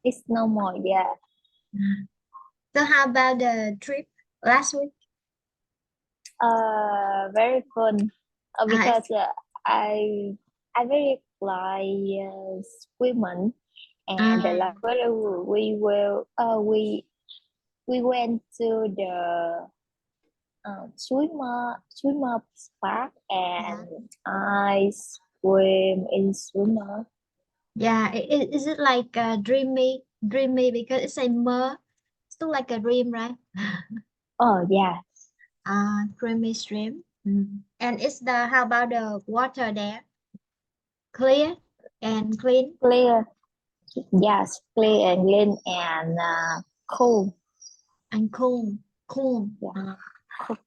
It's no more. Yeah. So how about the trip last week? Very fun. It's, Because I I very like swimming, and the last um, year we went to the swimmer park, yeah, and I swim in swimmer. yeah. Is it like dreamy because it's a mer, still like a dream, right? Oh yeah, Dreamy stream. Mm. And it's the how about the water there? Clear and clean clear. Yes, clear and clean and cool. and cool, cool. Yeah. Cool.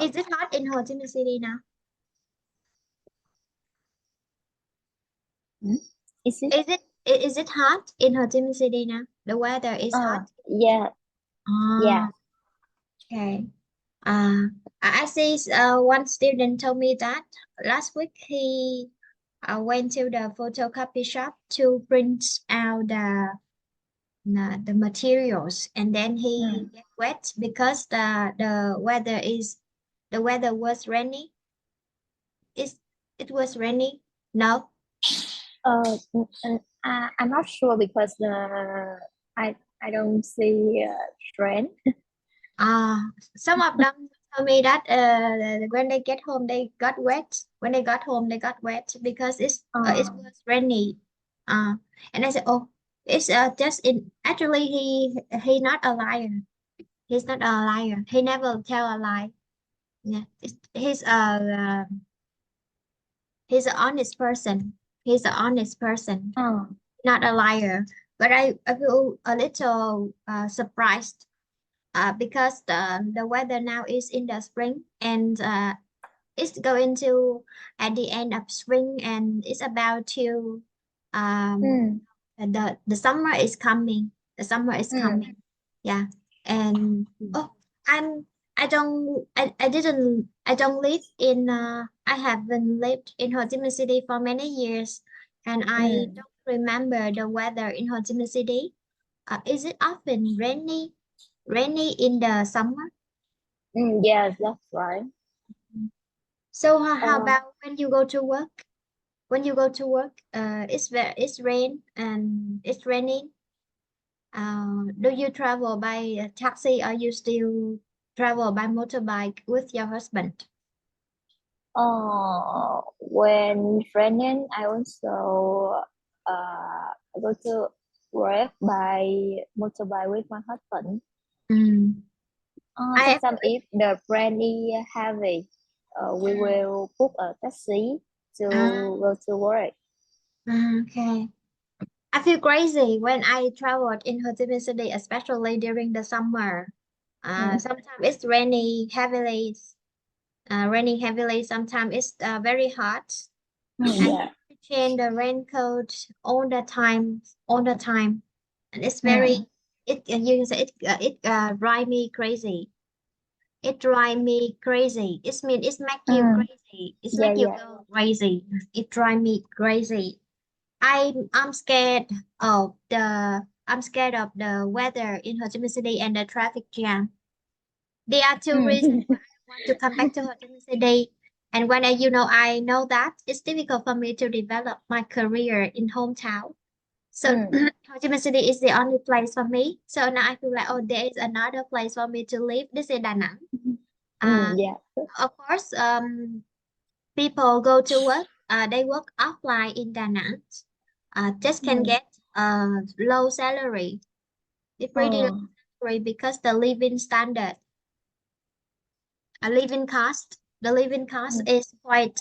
Is it hot in Ho Chi Minh City now? Hmm? Is it? Is it hot in Ho Chi Minh City now? The weather is hot. Yeah, yeah. Ah, okay. Uh, I see one student told me that last week he went to the photocopy shop to print out the materials, and then he Mm. get wet because the weather was rainy. Is it was rainy? No. I'm not sure because I don't see trend. Some of them told me that when they get home they got wet. When they got home they got wet because it Uh, was rainy. Uh, and I said, oh, it's just in. Actually, he not a liar. He's not a liar. He never tell a lie. Yeah, he's an honest person. He's an honest person, uh, not a liar. But I feel a little surprised because the weather now is in the spring and it's going to at the end of spring and it's about to um mm, the summer is coming. The summer is mm, coming. Yeah. And oh, I'm I don't live in I haven't lived in Ho Chi Minh City for many years and I mm, don't remember the weather in Ho Chi Minh City. Is it often rainy in the summer? yes, that's right. So how Uh, about when you go to work? When you go to work, it's rain and it's raining. Do you travel by a taxi or you still travel by motorbike with your husband? when pregnant, I also go to work by motorbike with my husband. Mm. I Sometimes if the brand is heavy, we mm, will book a taxi to ah, go to work. okay. I feel crazy when I traveled in Ho Chi Minh City, especially during the summer. Mm. Sometimes it's raining heavily. Sometimes it's very hot, and you Yeah. have to change the raincoat all the time, and it's Mm. very you can say it drive me crazy. It drive me crazy. It make you Mm. crazy. It Yeah, make you yeah. go crazy. It drive me crazy. I'm scared of the weather in Ho Chi Minh City and the traffic jam. There are two reasons Mm. why I want to come back to Ho Chi Minh City. And when I know that it's difficult for me to develop my career in hometown. So Mm. Ho Chi Minh City is the only place for me. So now I feel like, oh, there is another place for me to live. This is Da Nang. Uh, Yeah. of course, people go to work. They work offline in Da Nang. Just can Mm. get low salary. It's pretty low Oh. salary because the living standard the living cost Mm. is quite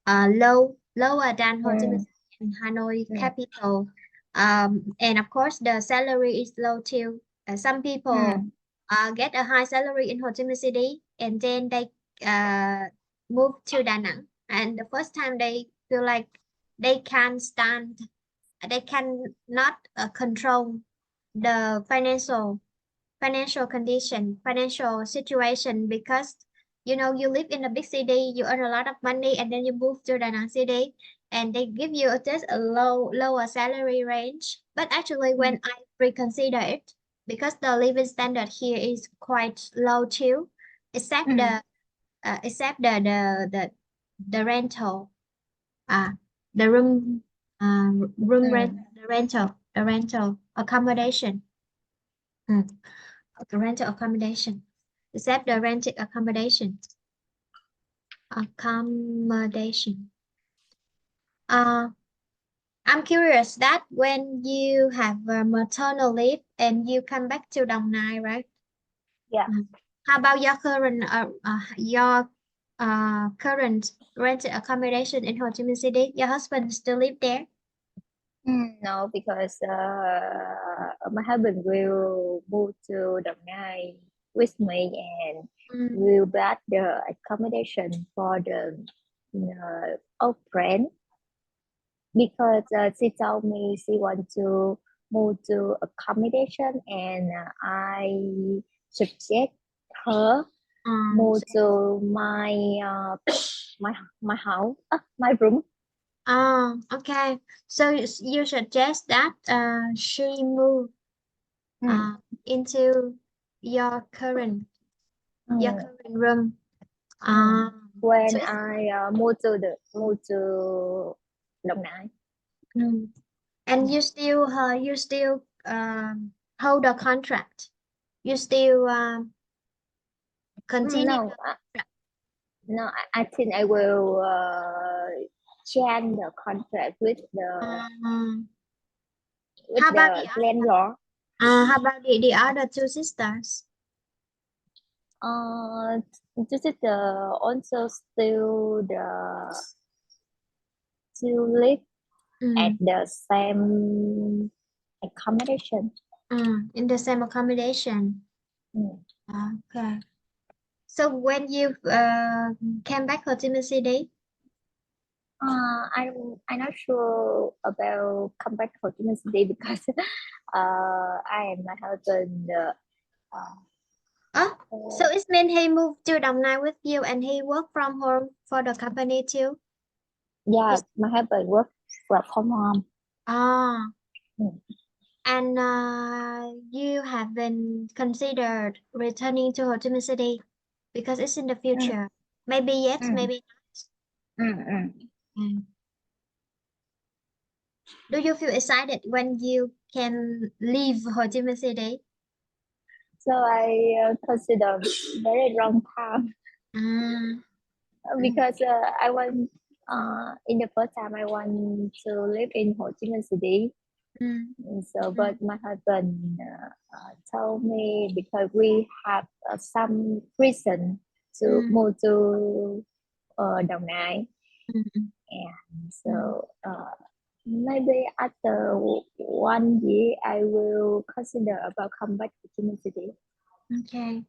lower than Ho Chi Minh Mm. City and Hanoi Mm. capital. And of course, the salary is low too. Some people Mm. get a high salary in Ho Chi Minh City and then they uh, move to Da Nang. And the first time they feel like they can't stand, they can not control the financial condition, financial situation because you live in a big city, you earn a lot of money, and then you move to Da Nang city, and they give you just a lower salary range. But actually, when I reconsider it, because the living standard here is quite low too, except the except the rental, the room rent, the rental accommodation, the rental accommodation, except the rented accommodation. I'm curious that when you have a maternal leave and you come back to Đồng Nai, right? Yeah. How about your current rented accommodation in Ho Chi Minh City? Your husband still live there? No, because my husband will move to Đồng Nai with me and will buy the accommodation for the old friend, because she told me she want to move to accommodation, and I suggest her move to my house, my room. Okay. So you suggest that she move into your current room. When So I move to Đồng Nai. and you still hold a contract. You still continue. No, I think I will change the contract with the How about the landlord. how about the other two sisters? This is also still live at the same accommodation. In the same accommodation. Okay. So when you came back Ho Chi Minh City? I'm not sure about come back to Ho Chi Minh City because I and my husband. So it means he moved to Đồng Nai with you and he worked from home for the company too? Yeah, my husband work from home. And you have been considered returning to Ho Chi Minh City because it's in the future. Maybe yes, maybe not. Do you feel excited when you can leave Ho Chi Minh City? So I consider very long time because I want in the first time I want to live in Ho Chi Minh City. So, but my husband told me because we have some reason to move to Đồng Nai, and so maybe after 1 year I will consider about come back to Ho Chi Minh City. Okay.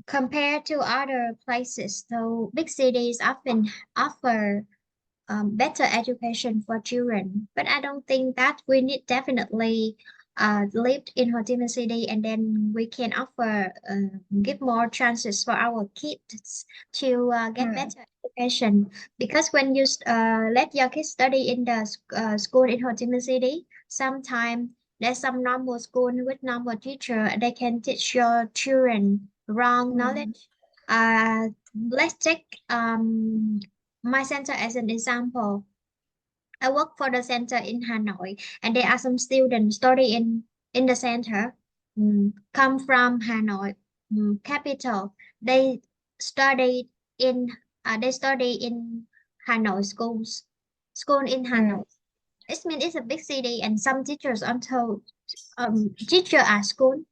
Compared to other places, so big cities often offer better education for children. But I don't think that we need definitely live in Ho Chi Minh City and then we can offer give more chances for our kids to get better education. Because when you let your kids study in the school in Ho Chi Minh City, sometimes there's some normal school with normal teacher, they can teach your children wrong knowledge. Let's take my center as an example. I work for the center in Hanoi, and there are some students study in the center, come from Hanoi, capital. They study in Hanoi school in Hanoi. It means it's a big city, and some teachers until teacher at school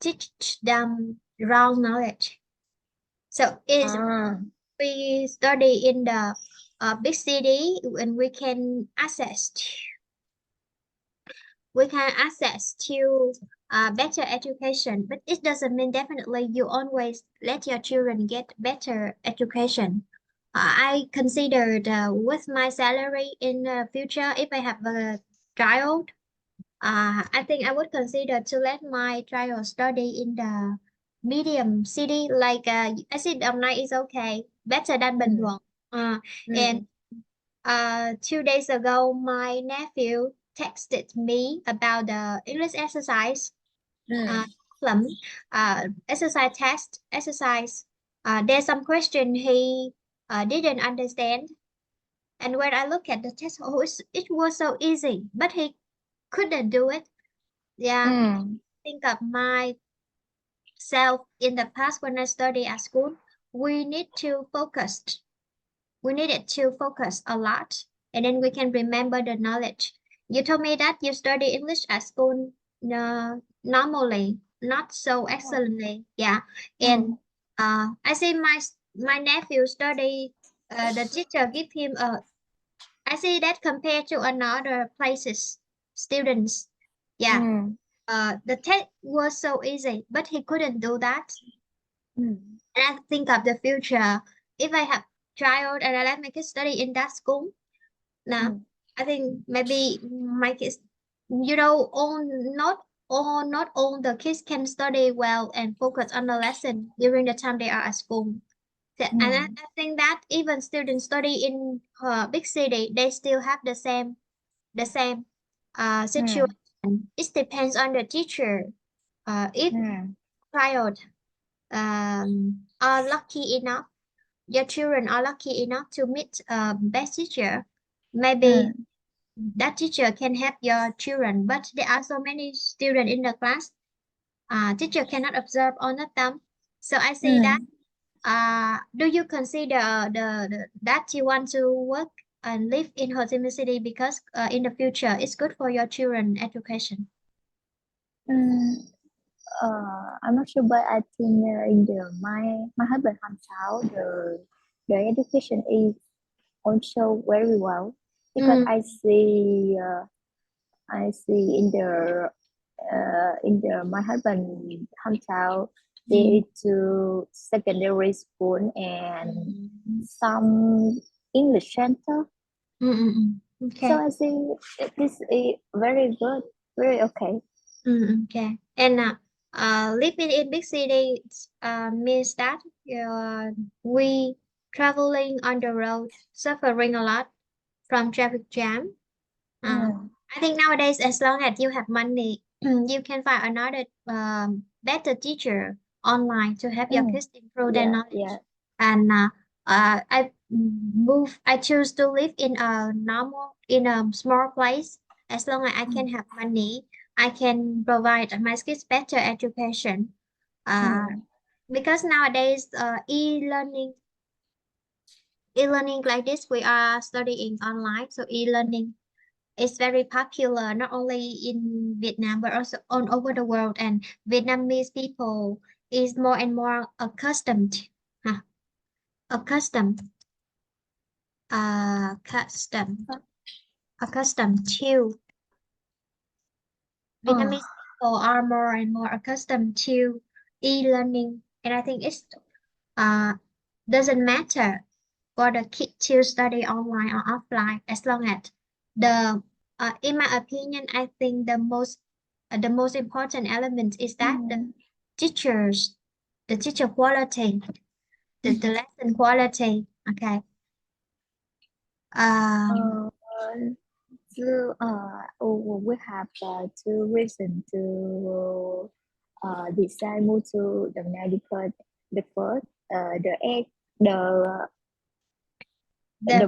teach them wrong knowledge. So it's we study in the big city and we can access to better education, but it doesn't mean definitely you always let your children get better education. I considered with my salary in the future, if I have a child, I think I would consider to let my child study in the medium city, like I said, Đồng Nai is okay. better than bình thường. And 2 days ago, my nephew texted me about the English exercise problem, exercise test, exercise. There's some question he didn't understand. And when I look at the test, it was so easy, but he couldn't do it. Yeah, think of myself in the past when I study at school, we need to focus. We needed to focus a lot, and then we can remember the knowledge. You told me that you study English at school normally, not so excellently. Yeah, and I see my nephew study. The teacher give him a. I see that compared to another places, students. Yeah, the test was so easy, but he couldn't do that. And I think of the future. If I have child and I let my kids study in that school, now I think maybe my kids, not all the kids can study well and focus on the lesson during the time they are at school. And I think that even students study in big city, they still have the same situation. It depends on the teacher. If child are lucky enough, your children are lucky enough to meet a best teacher, maybe that teacher can help your children. But there are so many students in the class, teacher cannot observe all of them. So I say that, do you consider that you want to work and live in Ho Chi Minh City because in the future it's good for your children education? I'm not sure, but I think in the my husband hometown, the education is also very well because I see in the my husband hometown they to secondary school and some English center. Okay. So I think this is very good, very okay. Okay. And living in big cities means that we traveling on the road, suffering a lot from traffic jam. I think nowadays, as long as you have money, you can find another better teacher online to help your kids improve their knowledge. And I choose to live in a small place. As long as I can have money, I can provide my kids better education. Because nowadays, e-learning like this, we are studying online. So e-learning is very popular not only in Vietnam but also all over the world. And Vietnamese people is more and more huh, accustomed, accustomed, accustomed to. Vietnamese people are more and more accustomed to e-learning, and I think it's doesn't matter for the kid to study online or offline as long as the in my opinion, I think the most important element is that the teachers the teacher quality, the lesson quality. Okay. So we have two reasons to decide move to the medical. The first, the egg, the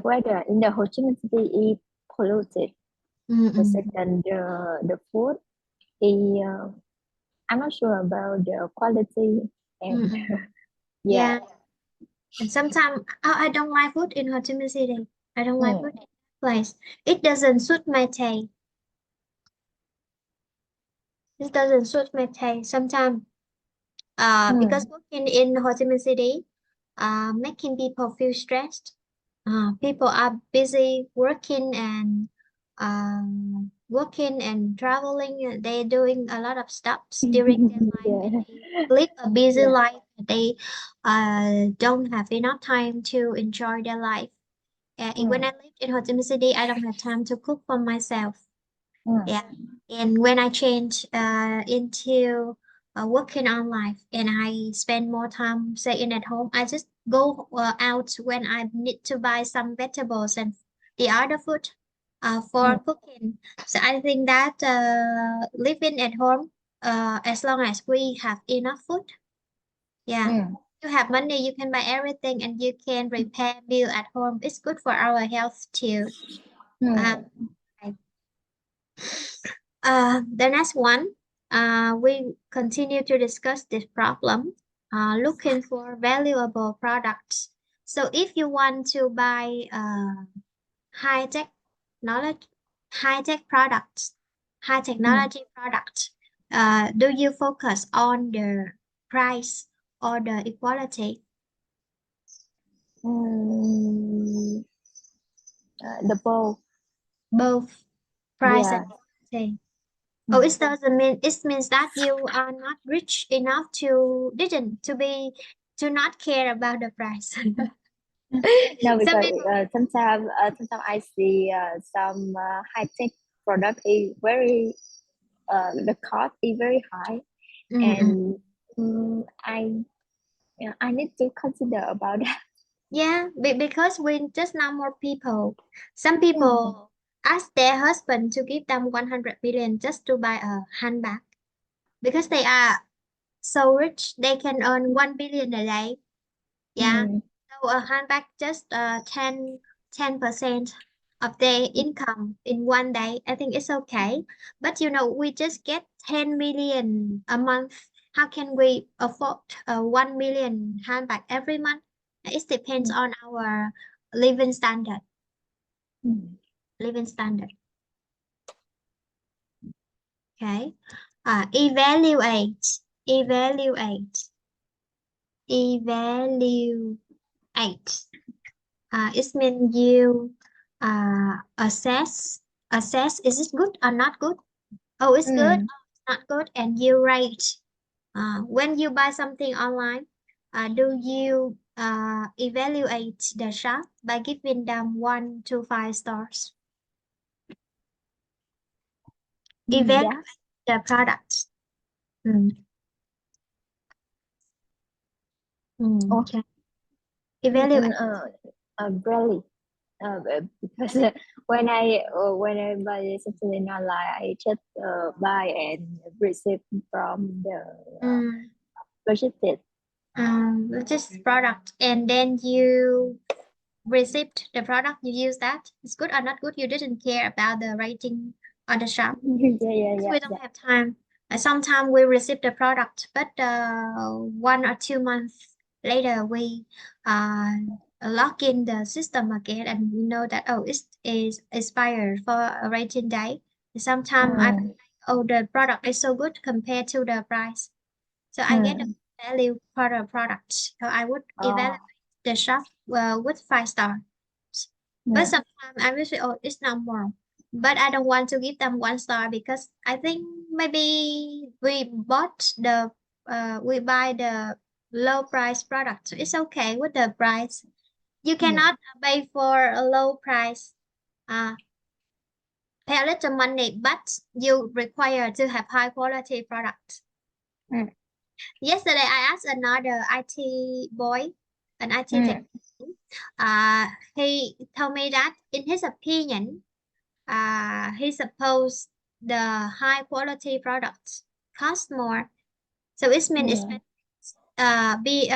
weather in the Ho Chi Minh City is polluted. The second, the food is I'm not sure about the quality and Yeah. And sometimes I don't like food in Ho Chi Minh City. I don't like food in that place. It doesn't suit my taste. It doesn't suit my taste. Sometimes because working in Ho Chi Minh City, making people feel stressed. People are busy working and traveling. They're doing a lot of stops during their life, and they live a busy life. They don't have enough time to enjoy their life. When I lived in Ho Chi Minh City, I don't have time to cook for myself. Yeah, and when I changed into working on life and I spend more time staying at home, I just go out when I need to buy some vegetables and the other food for cooking. So I think that living at home, as long as we have enough food, yeah, you have money, you can buy everything and you can prepare meal at home. It's good for our health too. Uh, the next one, we continue to discuss this problem, looking for valuable products. So if you want to buy high-tech knowledge, high-tech products, high technology products, do you focus on the price or the equality? The both. Both price Yeah. and equality. Oh, it doesn't mean it means that you are not rich enough to didn't to not care about the price. No, Some because people, sometimes I see some high tech product is very the cost is very high, mm-mm. and I need to consider about that. Yeah, because we just know more people. Some Mm. people ask their husband to give them 100 million just to buy a handbag because they are so rich, they can earn 1 billion a day. Yeah. Mm. So a handbag just 10% of their income in one day. I think it's okay. But you know, we just get 10 million a month. How can we afford 1 million handbag every month? It depends Mm. on our living standard. Mm. Living standard. Okay. Evaluate. Evaluate. Evaluate. It means you assess is it good or not good? Oh, it's good. Mm. Oh, it's not good, and you rate. When you buy something online, do you evaluate the shop by giving them 1 to 5 stars? Mm. Evaluate Yeah. the product. Mm. Oh. Okay. Evaluate. Really. Because when I buy something online, I just buy and receive from the Mm. purchased. Just product, and then you received the product, you use that. It's good or not good, you didn't care about the rating on the shop. Yeah, yeah, Because yeah, we don't yeah. have time. Sometimes we receive the product, but 1 or 2 months later, we uh, log in the system again and we know that, oh, it is expired for a rating day. Sometimes I feel Mm. like, oh, the product is so good compared to the price. So I get the Mm. value for the product. So I would Oh. evaluate the shop with 5 stars. But Mm. sometimes I will say, oh, it's not more. But I don't want to give them 1 star because I think maybe we buy the low price product. So it's okay with the price. You Mm. cannot pay for a low price, pay a little money, but you require to have high quality product. Mm. Yesterday, I asked another IT boy, an IT Mm. technician. He told me that, in his opinion, he supposed the high quality products cost more. So it means Mm. be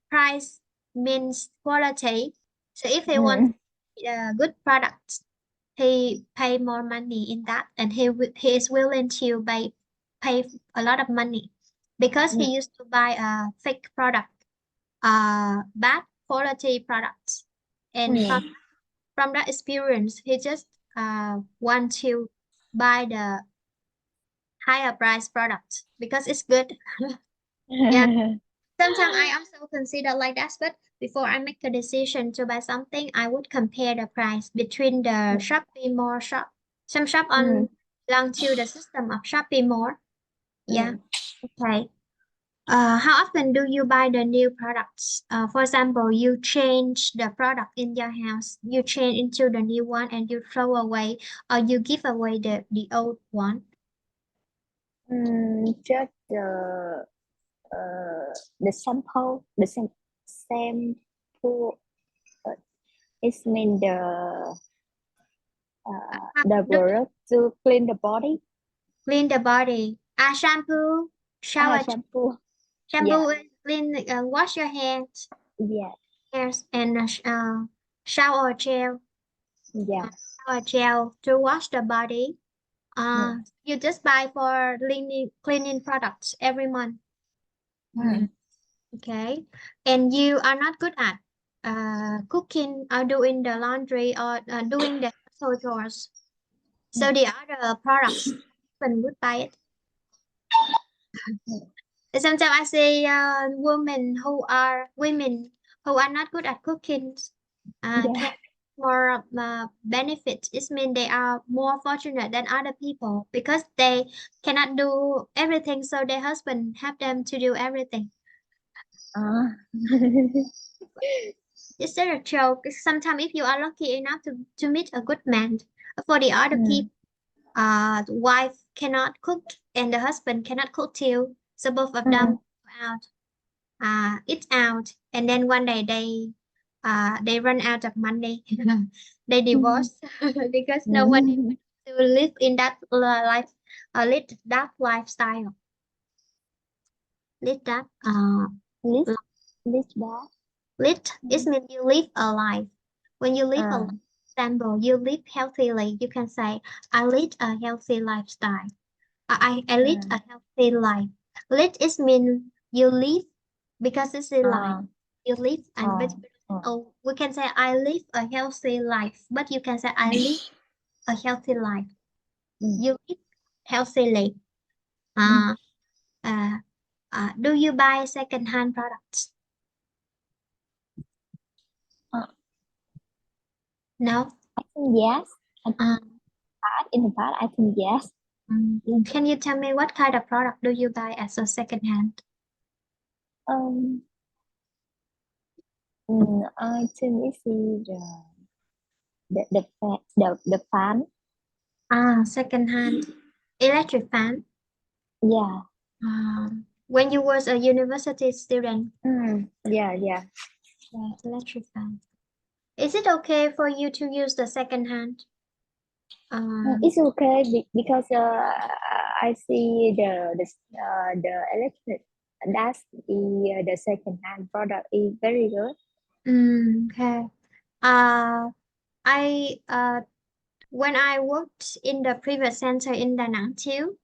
price means quality. So if he wants Mm. good products, he pay more money in that, and he is willing to pay a lot of money because he Mm. used to buy a fake product, bad quality products, and Mm. from that experience, he just want to buy the higher price product because it's good. Yeah, sometimes I also consider like that, but before I make a decision to buy something, I would compare the price between the Shopee Mall shop. Some shop Mm. on belong to the system of Shopee Mall. Yeah, Mm. okay. How often do you buy the new products? For example, you change the product in your house, you change into the new one and you throw away or you give away the old one. Just the sample, the same. shampoo. It means the Do product to clean the body. clean the body. Shampoo, shower Shampoo. Yeah, shampoo is clean. Wash your hands, yeah, and shower gel. yeah. Shower gel to wash the body. Mm, You just buy for cleaning products every month. mm, Okay, and you are not good at cooking or doing the laundry or doing the household chores. So mm, the other products, when would buy it. mm. Sometimes I see women who are not good at cooking Yeah. can more benefits. It means they are more fortunate than other people because they cannot do everything, so their husband help them to do everything. Ah. It's not a joke. Sometimes if you are lucky enough to meet a good man, for the other Mm, people, the wife cannot cook and the husband cannot cook too. So both of them mm, go out, eat out, and then one day they run out of money. They mm, divorce because nobody mm. to live in that life, live that lifestyle, live that List, list that. Lit is Mm. mean you live a life. When you live a life, Ah, example, you live healthily, you can say, I lead a healthy lifestyle. I lead a mm, healthy life. Lead is mean you live because it's a life. ah, You live and but ah, ah. oh we can say I live a healthy life, but you can say I live a healthy life. Mm, You live healthily. mm. Uh, uh, do you buy second-hand products? Ah, No. I think yes. Uh, In the past, I think yes. Can you tell me what kind of product do you buy as a second hand? Um, I think it's the fan. Second hand electric fan. Yeah. When you was a university student, Yeah, yeah. electric fan. Is it okay for you to use the second hand? It's okay because I see the electric. That's the second hand product is very good. Okay. Uh, I when I worked in the private center in Da Nang too,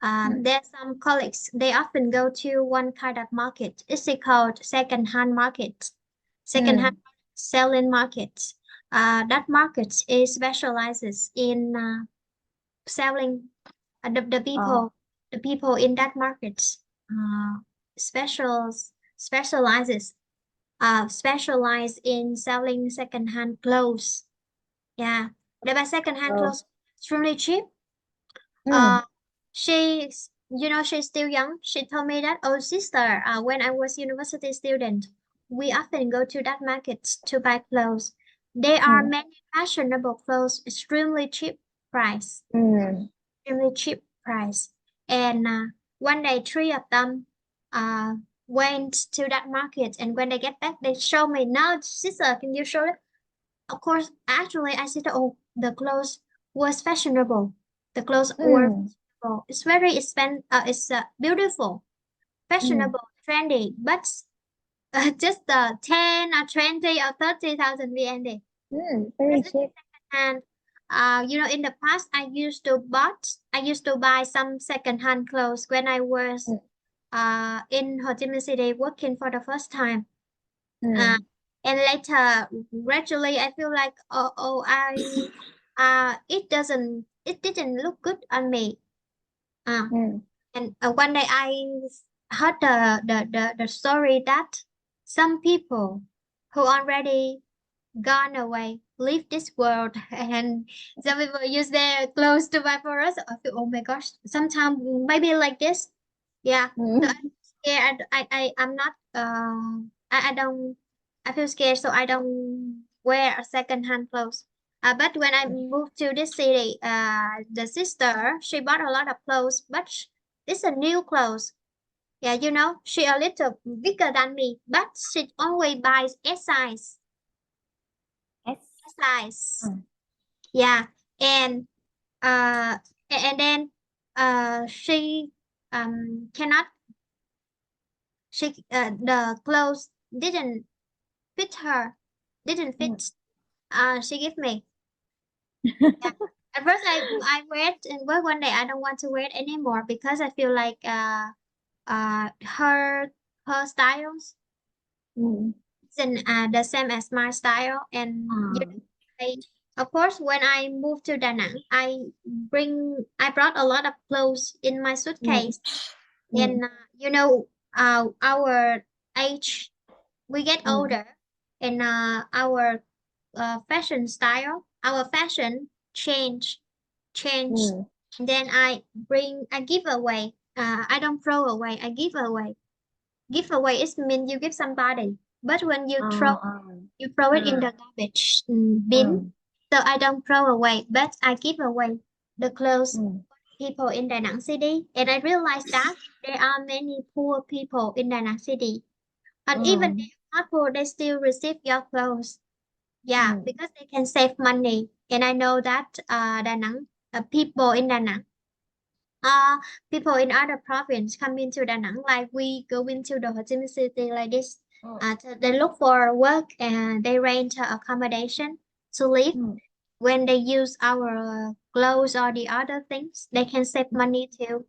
Mm, there's some colleagues, they often go to one kind of market. It's called second-hand market, second-hand mm. selling market. That market is specializes in selling the Oh, people in that market uh, specials specializes specialize in selling second-hand clothes. Yeah, they buy second-hand oh. clothes extremely cheap. Mm, Uh, she's still young. She told me that, oh sister, when I was university student, we often go to that market to buy clothes. There are mm, many fashionable clothes, price, mm, extremely cheap price. And one day, three of them uh, went to that market, and when they get back, they show me, now, sister, can you show it? Of course, actually, I said, oh, the clothes was fashionable. The clothes were mm, fashionable. It's very expensive. It's beautiful, mm, fashionable, trendy, but just 10 or 20 or 30,000 VND. very Because cheap. and in the past, I used to buy some second-hand clothes when I was Mm, in Ho Chi Minh City working for the first time. Uh, mm, and later, gradually, I feel like, it didn't look good on me. Uh, mm, and one day I heard the story that some people who already gone away, leave this world, and some people use their clothes to buy for us. I feel, oh my gosh, sometimes maybe like this. Yeah. So I'm mm. scared. I'm not I don't I feel scared, so I don't wear a second hand clothes. But when I moved to this city, the sister, she bought a lot of clothes, but it's a new clothes. Yeah, you know, she a little bigger than me, but she always buys S size. S. S size. Mm. Yeah, and and then she cannot the clothes didn't fit her, didn't Mm. fit. She give me. Yeah. At first I wear it, and but one day I don't want to wear it anymore because I feel like her styles Mm. isn't the same as my style. And you know, I, of course, when I moved to Da Nang, I brought a lot of clothes in my Mm. suitcase. Mm. And you know, our age, we get Mm. older, and our fashion style, our fashion change. Mm. And then I give away. I don't throw away. I give away. Give away is mean you give somebody, but when you throw it in the garbage bin. Mm. So I don't throw away, but I give away the clothes Mm. people in Da Nang City. And I realized that there are many poor people in Da Nang City. And even Mm. they are not poor, they still receive your clothes. Yeah, Mm. because they can save money. And I know that Da Nang, people in Da Nang, uh, people in other province come into Da Nang, like we go into the Ho Chi Minh City like this. Mm. They look for work and they rent accommodation to live. Mm. When they use our clothes or the other things, they can save money too.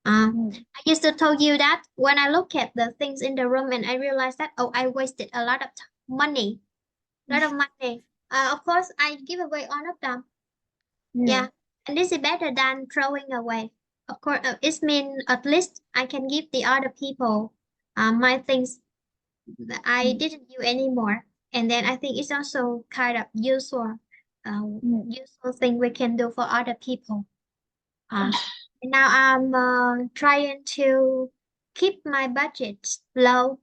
Mm. I used to tell you that when I look at the things in the room and I realized that, oh, I wasted a lot of money, lot of money. Of course, I give away all of them. Mm. Yeah, and this is better than throwing away. Of course, it means at least I can give the other people my things that I Mm. didn't use anymore. And then I think it's also kind of Mm. useful thing we can do for other people. Uh, and now I'm trying to keep my budget low.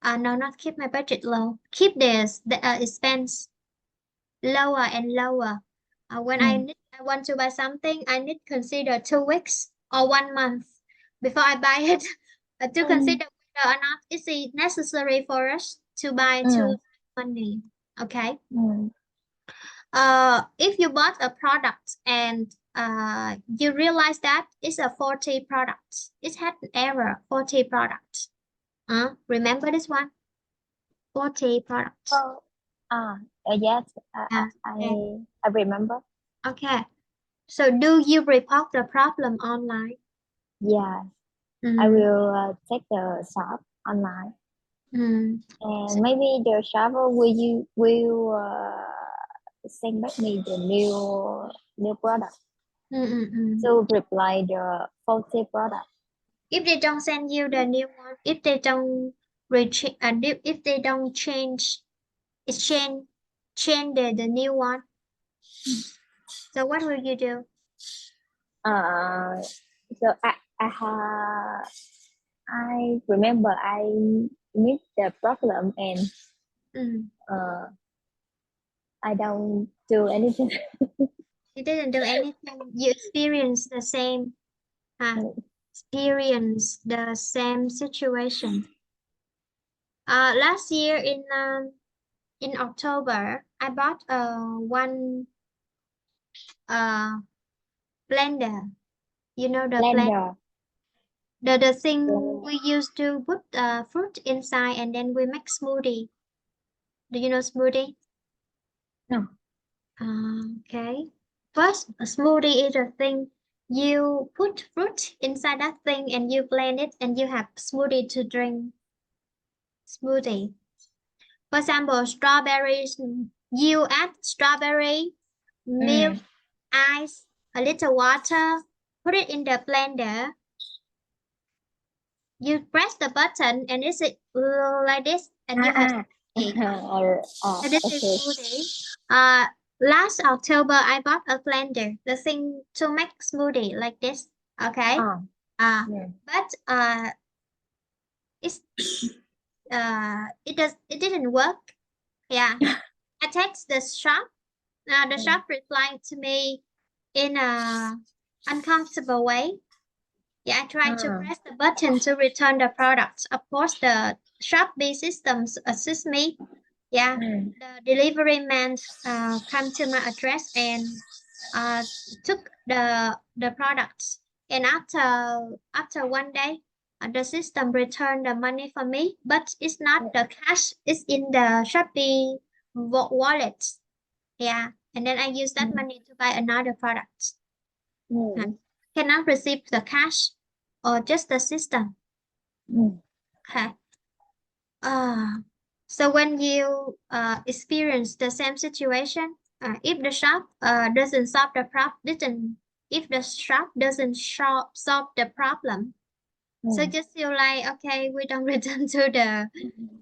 No, not keep my budget low. Keep the expense lower and lower. When Mm. I want to buy something, I need consider 2 weeks or 1 month before I buy it to Mm. consider whether or not is it necessary for us to buy to Mm. save money. Okay. Mm. If you bought a product and you realize that it's a faulty product, it had an error, faulty product. Remember this one? Faulty product. Oh, yes, Yeah. Okay. I remember. Okay. So do you report the problem online? Yeah, I Mm, will check the shop online, mm, and maybe the shopper will send back me the new product mm. to reply the faulty product. If they don't send you the new one, if they don't if they don't exchange the new one, so what will you do? Uh, so I remember I meet the problem and Mm. uh, I don't do anything. You didn't do anything. You experienced the same, experience the same situation. Last year in October, I bought one uh blender. You know the blend Blender. the thing Yeah. we used to put fruit inside and then we make smoothie. Do you know smoothie? No. Okay. First, a smoothie is a thing you put fruit inside that thing and you blend it and you have smoothie to drink. Smoothie. For example, strawberries. You add strawberry, milk, Mm. ice, a little water, put it in the blender. You press the button and it's like this, and you have Ah, smoothie. And this is okay. smoothie. Uh, Last October I bought a blender, the thing to make smoothie like this. Okay. Ah, yeah. But it's it didn't work. Yeah. I text the shop. The Mm. shop replied to me in a uncomfortable way. Yeah, I tried to press the button to return the product. Of course, the Shopee systems assist me. Yeah, the delivery man come to my address and took the products. And after one day, the system returned the money for me, but it's not the cash. It's in the Shopee wallet. Yeah, and then I use that money to buy another product. Cannot receive the cash or just the system. Okay. So when you experience the same situation, if the shop doesn't solve the problem, if the shop doesn't solve the problem, so just feel like okay, we don't return to the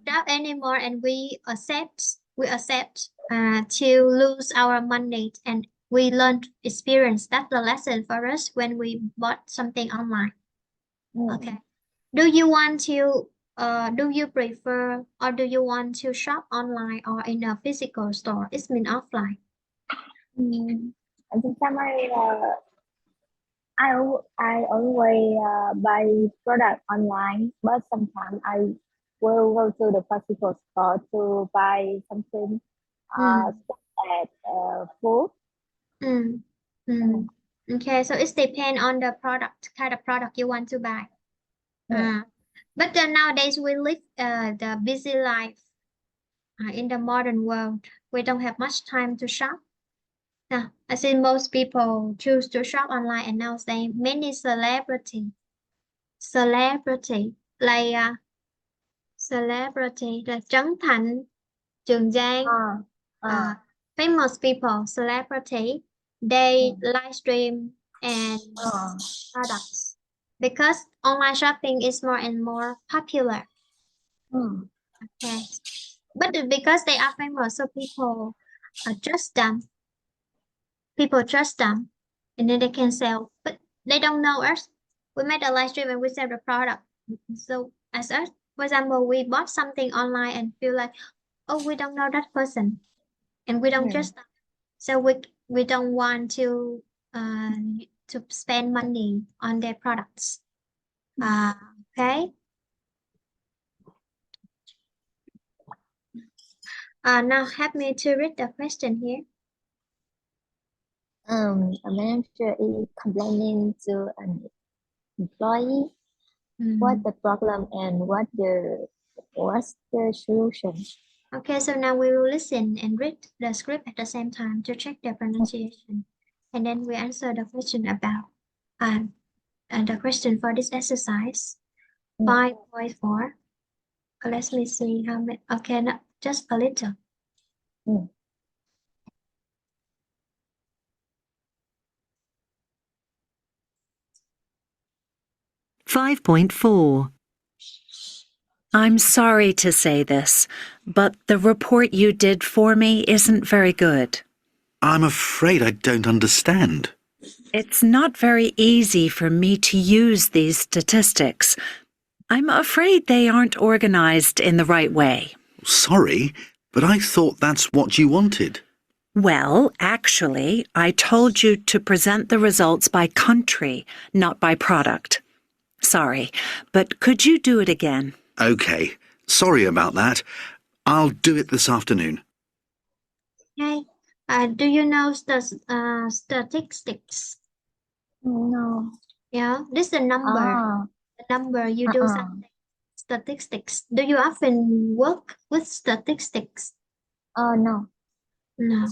shop anymore, and we accept to lose our money, and we learn experience. That's the lesson for us when we bought something online. Okay. Do you want to do you prefer or do you want to shop online or in a physical store? It's mean offline. Sometimes I always buy product online, but sometimes I will go to the physical store to buy something such as food. Okay, so it depends on the product, kind of product you want to buy. But nowadays we live the busy life in the modern world. We don't have much time to shop. Now, I see most people choose to shop online, and now say many celebrity like celebrity là Trấn Thành, Trường Giang, famous people, celebrity, they live stream and products because online shopping is more and more popular. Okay, but because they are famous, so people trust them. People trust them, and then they can sell. But they don't know us. We made a live stream and we sell the product. So as us, for example, we bought something online and feel like, oh, we don't know that person, and we don't trust them. So we don't want to spend money on their products. Okay. Now help me to read the question here. A manager is complaining to an employee. What's the problem and what's the solution? Okay, so now we will listen and read the script at the same time to check the pronunciation, and then we answer the question about the question for this exercise. 5.4. Let me see how many. Okay, no, just a little. 5.4. I'm sorry to say this, but the report you did for me isn't very good. I'm afraid I don't understand. It's not very easy for me to use these statistics. I'm afraid they aren't organized in the right way. Sorry, but I thought that's what you wanted. Well, actually, I told you to present the results by country, not by product. Sorry, but could you do it again? Okay, sorry about that. I'll do it this afternoon. Okay. Do you know the statistics? No. Yeah, this is a number. The number you do something. Statistics. Do you often work with statistics? No. No.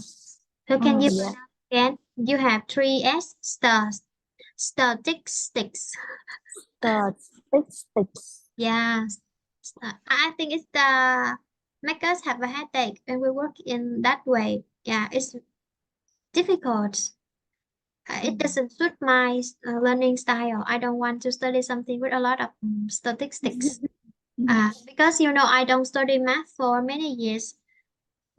So can you Yeah. again? You have 3S statistics. Statistics. Yeah. I think it's the make us have a headache when we work in that way. Yeah, it's difficult. It doesn't suit my learning style. I don't want to study something with a lot of statistics. Because I don't study math for many years.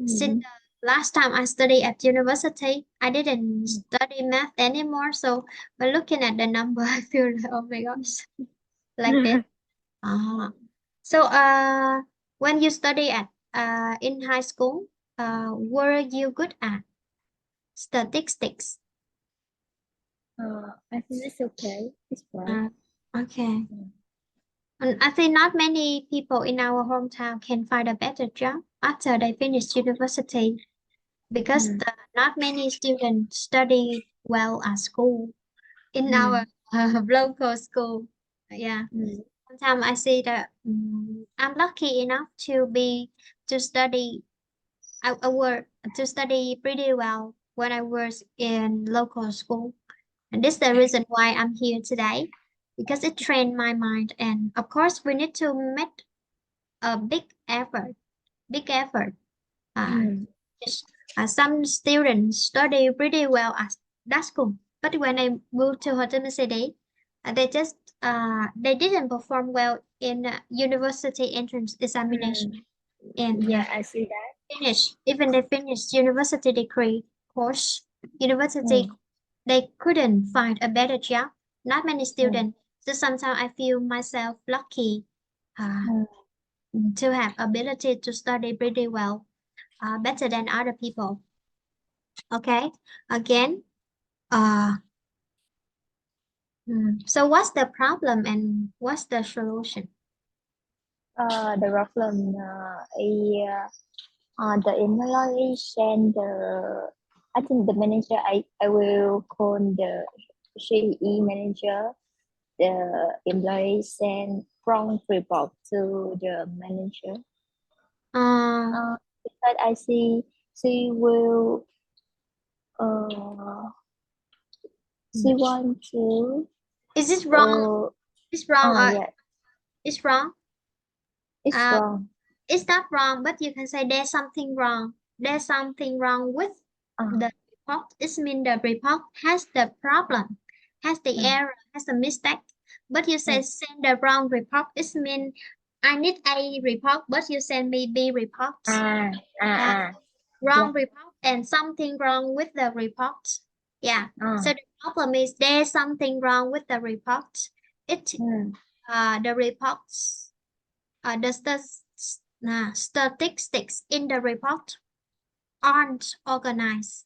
Since the last time I studied at university, I didn't study math anymore. So by looking at the number, I feel like, oh my gosh, like this. So when you study at in high school, were you good at statistics? I think it's okay. It's fine. Okay. And I think not many people in our hometown can find a better job after they finish university because not many students study well at school in our local school. Yeah. Sometimes I see that I'm lucky enough to study. I work to study pretty well when I was in local school, and this is the reason why I'm here today, because it trained my mind. And of course, we need to make a big effort. Yes, some students study pretty well at that school, but when I moved to Ho Chi Minh City, they didn't perform well in university entrance examination, and Yeah, I see that. they finished university degree course, university, they couldn't find a better job. Not many students. So sometimes I feel myself lucky to have ability to study pretty well, better than other people. Okay, again, so what's the problem and what's the solution? The problem is the employee send the. I think the manager. I will call the CE manager. The employee send wrong report to the manager. Because I see she will. She want to. Is this wrong? It's wrong. Yeah, It's wrong. it's wrong. It's not wrong, but you can say there's something wrong. There's something wrong with the report. It means the report has the problem, has the error, has the mistake. But you say send the wrong report. It means I need A report, but you send me B report. Wrong report and something wrong with the report. Yeah. So the problem is there's something wrong with the report. The reports, the statistics in the report aren't organized.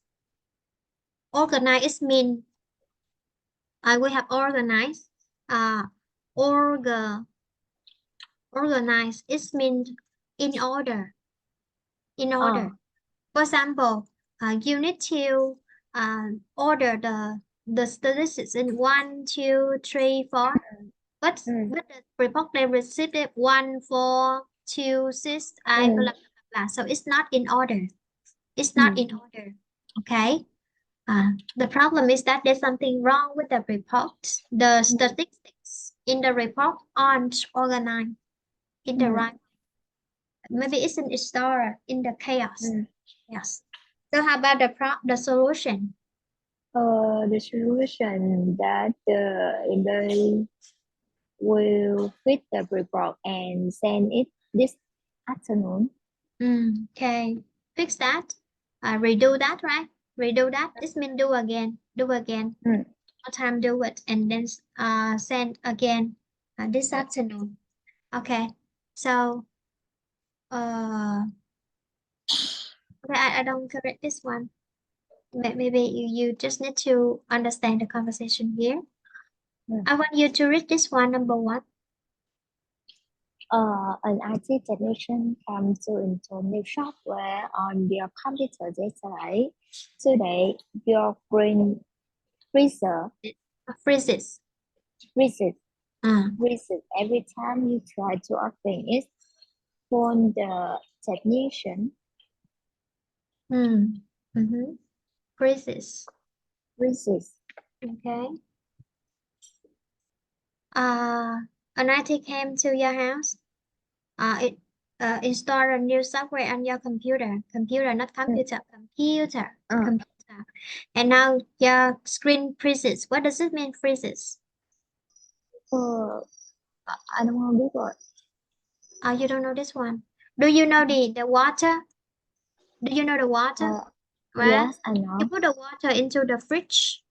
Organized mean we have organized. Organized it means in order. In order. For example, you need to order the statistics in 1, 2, 3, 4. But with the report they received it 1, 4, 2, 6, I blah, blah, blah. So it's not in order. It's not in order. Okay. The problem is that there's something wrong with the report. The statistics in the report aren't organized in the right. Maybe it's in a store in the chaos. Yes. So how about the solution? The solution that the employee will fit the report and send it this afternoon. Okay, fix that. Redo that, right? Redo that. This means do again. Do again. More time do it and then send again this afternoon. Okay. So okay, I don't correct this one. Maybe you just need to understand the conversation here. I want you to read this one, number 1. An IT technician comes to install new software on your computer yesterday. Today, your screen freezer Freezes. freezes every time you try to open it. Phone the technician. Freezes. Freezes. Okay. An IT came to your house. It install a new software on your computer. Computer, not computer. Computer. Computer. And now your screen freezes. What does it mean, freezes? I don't know this word. You don't know this one. Do you know the water? Do you know the water? Yes, I know. You put the water into the fridge.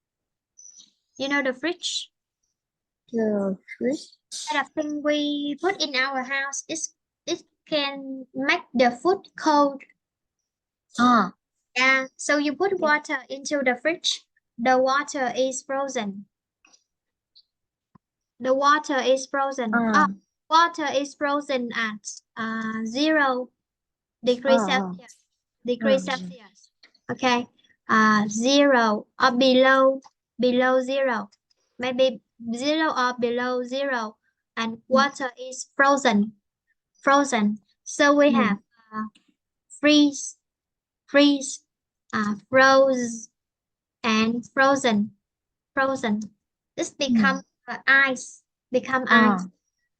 You know the fridge? The fridge. Kind of thing we put in our house. It can make the food cold. Yeah. So you put water into the fridge. The water is frozen. The water is frozen. Water is frozen at 0 degrees Celsius. Celsius. Okay. 0 or below 0. Maybe 0 or below 0. And water is frozen. So we have freeze, froze, and frozen. This become ice.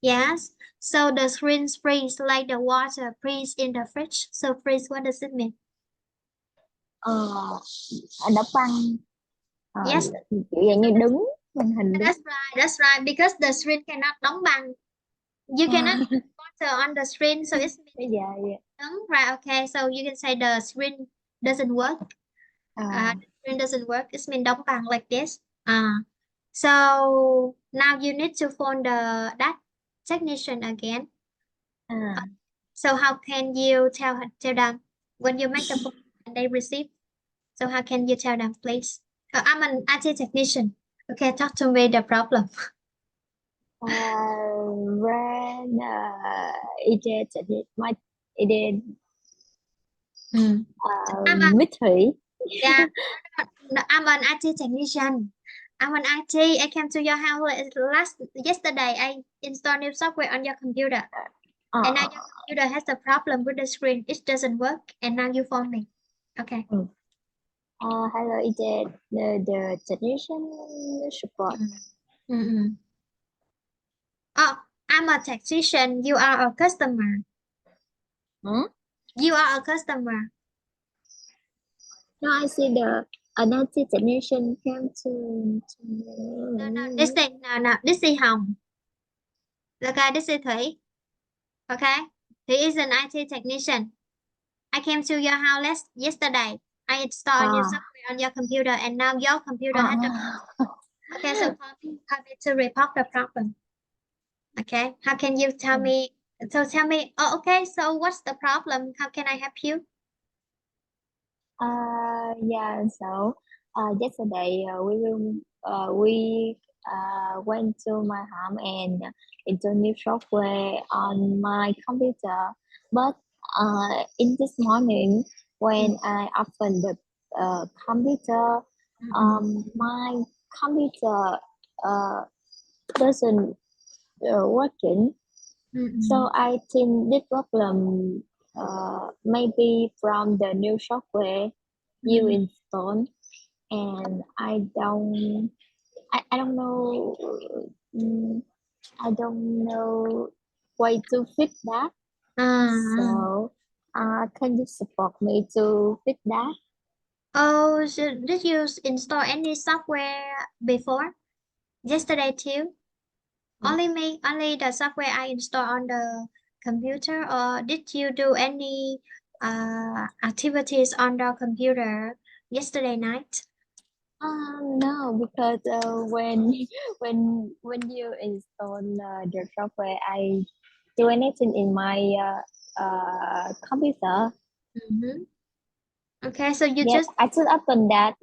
Yes. So the screen freeze like the water freeze in the fridge. So freeze, what does it mean? Đóng băng. Yes. Kiểu dạng như đứng màn hình đứng. That's right. Because the screen cannot đóng băng. You cannot put water on the screen, so it's Yeah. Right. Okay. So you can say the screen doesn't work. The screen doesn't work. It's mean đóng băng like this. So now you need to phone that technician again. So how can you tell them when you make the phone and they receive? So how can you tell them, please? I'm an IT technician. Okay, talk to me the problem. When it Mỹ Thủy. Yeah, no, I'm an IT technician. I'm an IT. I came to your house yesterday. I installed new software on your computer. And now your computer has a problem with the screen. It doesn't work. And now you phone me. Okay. Hello, is it the technician support? Oh, I'm a technician. You are a customer. You are a customer. No, I see another technician came to No. This is Hong. Okay, this is Thủy. Okay, he is an IT technician. I came to your house yesterday. I installed new software on your computer, and now your computer has the problem. Okay, so call me to report the problem. Okay, how can you tell me? So tell me. Oh, okay. So what's the problem? How can I help you? Yeah. So yesterday we went to my home and installed new software on my computer, but in this morning when I opened the computer, my computer doesn't working. So I think this problem maybe from the new software you install, and I don't know. I don't know way to fix that. So can you support me to fix that? Oh, so did you install any software before? Yesterday too? Only the software I installed on the computer, or did you do any activities on the computer yesterday night? No, because when you install the software, I do anything in my computer. Okay, so you Yes, I just opened that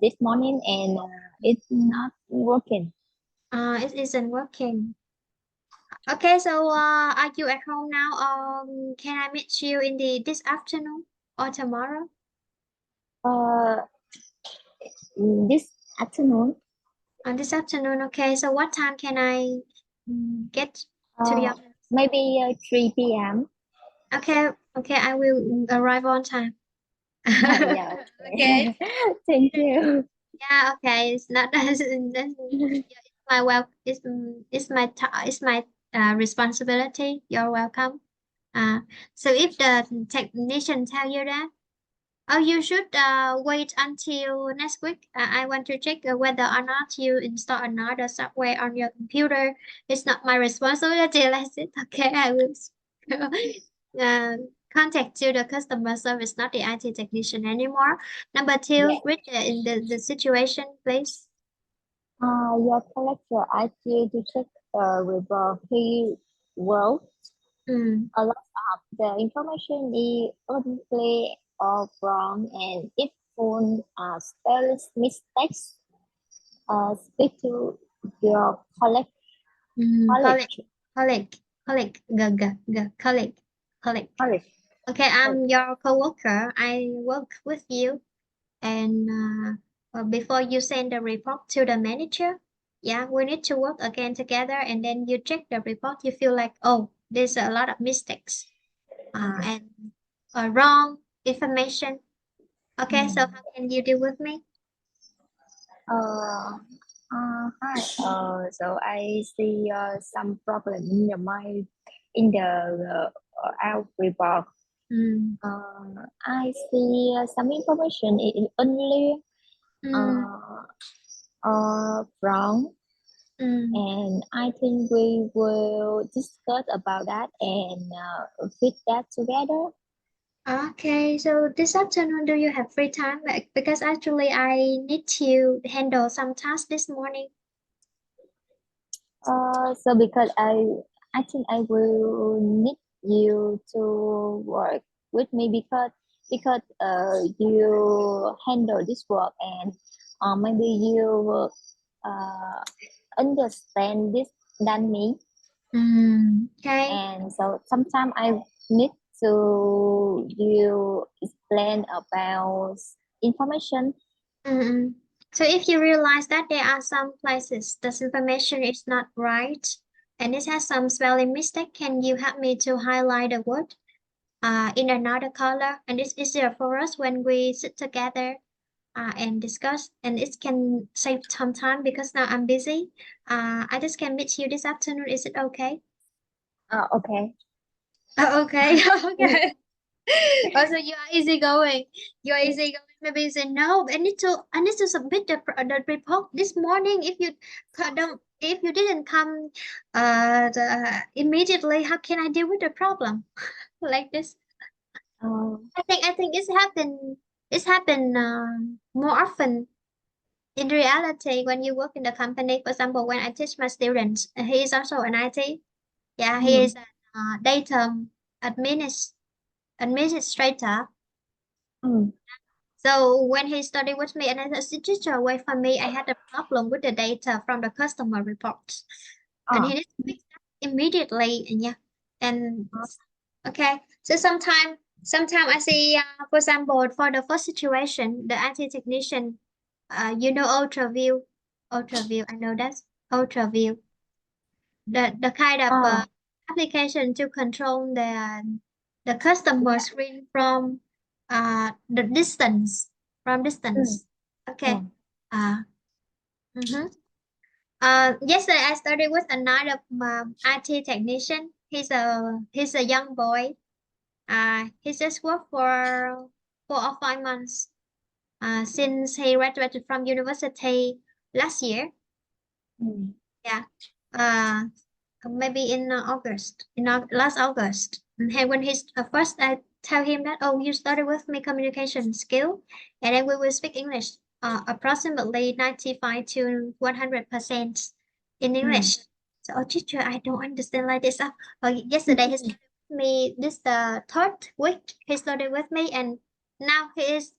this morning and it's not working. It isn't working. Okay, so are you at home now, or can I meet you in this afternoon or tomorrow? This afternoon. This afternoon, okay. So what time can I get to your house? Maybe 3 p.m. Okay, I will arrive on time. Yeah. Okay. Thank you. Yeah, okay. It's not it's my responsibility. You're welcome. So if the technician tell you that, oh, you should wait until next week. I want to check whether or not you install another software on your computer. It's not my responsibility. That's it. Okay, I will contact you, the customer service, not the IT technician anymore. Number two, read in the situation, please. Your collector asked you to check report he wrote. A lot of the information is unclear or wrong, and if found spelling mistakes, speak to your collector College. Colleague. College. Okay, I'm your coworker. I work with you, and before you send the report to the manager, yeah, we need to work again together. And then you check the report, you feel like, oh, there's a lot of mistakes, and wrong information. Okay, so how can you deal with me? Hi. So I see some problem in the mind in the our report. I see some information is only wrong, and I think we will discuss about that and fit that together. Okay, so this afternoon, do you have free time? Because actually, I need to handle some tasks this morning. So because I think I will need you to work with me because you handle this work and maybe you will understand this than me. Okay. And so sometimes I need to you explain about information. So if you realize that there are some places this information is not right and it has some spelling mistake, can you help me to highlight the word in another color? And it's easier for us when we sit together and discuss, and it can save some time because now I'm busy. I just can meet you this afternoon. Is it okay? Okay. Okay. Okay. Also, you are easygoing. You are easygoing. Maybe you say no. I need to submit the report this morning. If you didn't come, immediately, how can I deal with the problem like this? I think it's happened more often in reality when you work in the company. For example, when I teach my students, he is also an IT. Yeah, he is a data administrator. So when he studied with me and as a teacher away from me, I had a problem with the data from the customer reports. And he needs to fix that immediately. And yeah. And okay. So sometime I see for example for the first situation, the IT technician, you know ultra view. I know that's ultra view. The kind of application to control the customer screen from the distance okay yesterday I started with another IT technician. He's a young boy. He just worked for 4 or 5 months since he graduated from university last year. Yeah. Maybe in August, last August. And when he's first, I tell him that, oh, you started with me communication skill, and then we will speak English approximately 95 to 100% in English. So, oh, teacher, I don't understand like this. Yesterday he started with me. This the third week he started with me, and now he has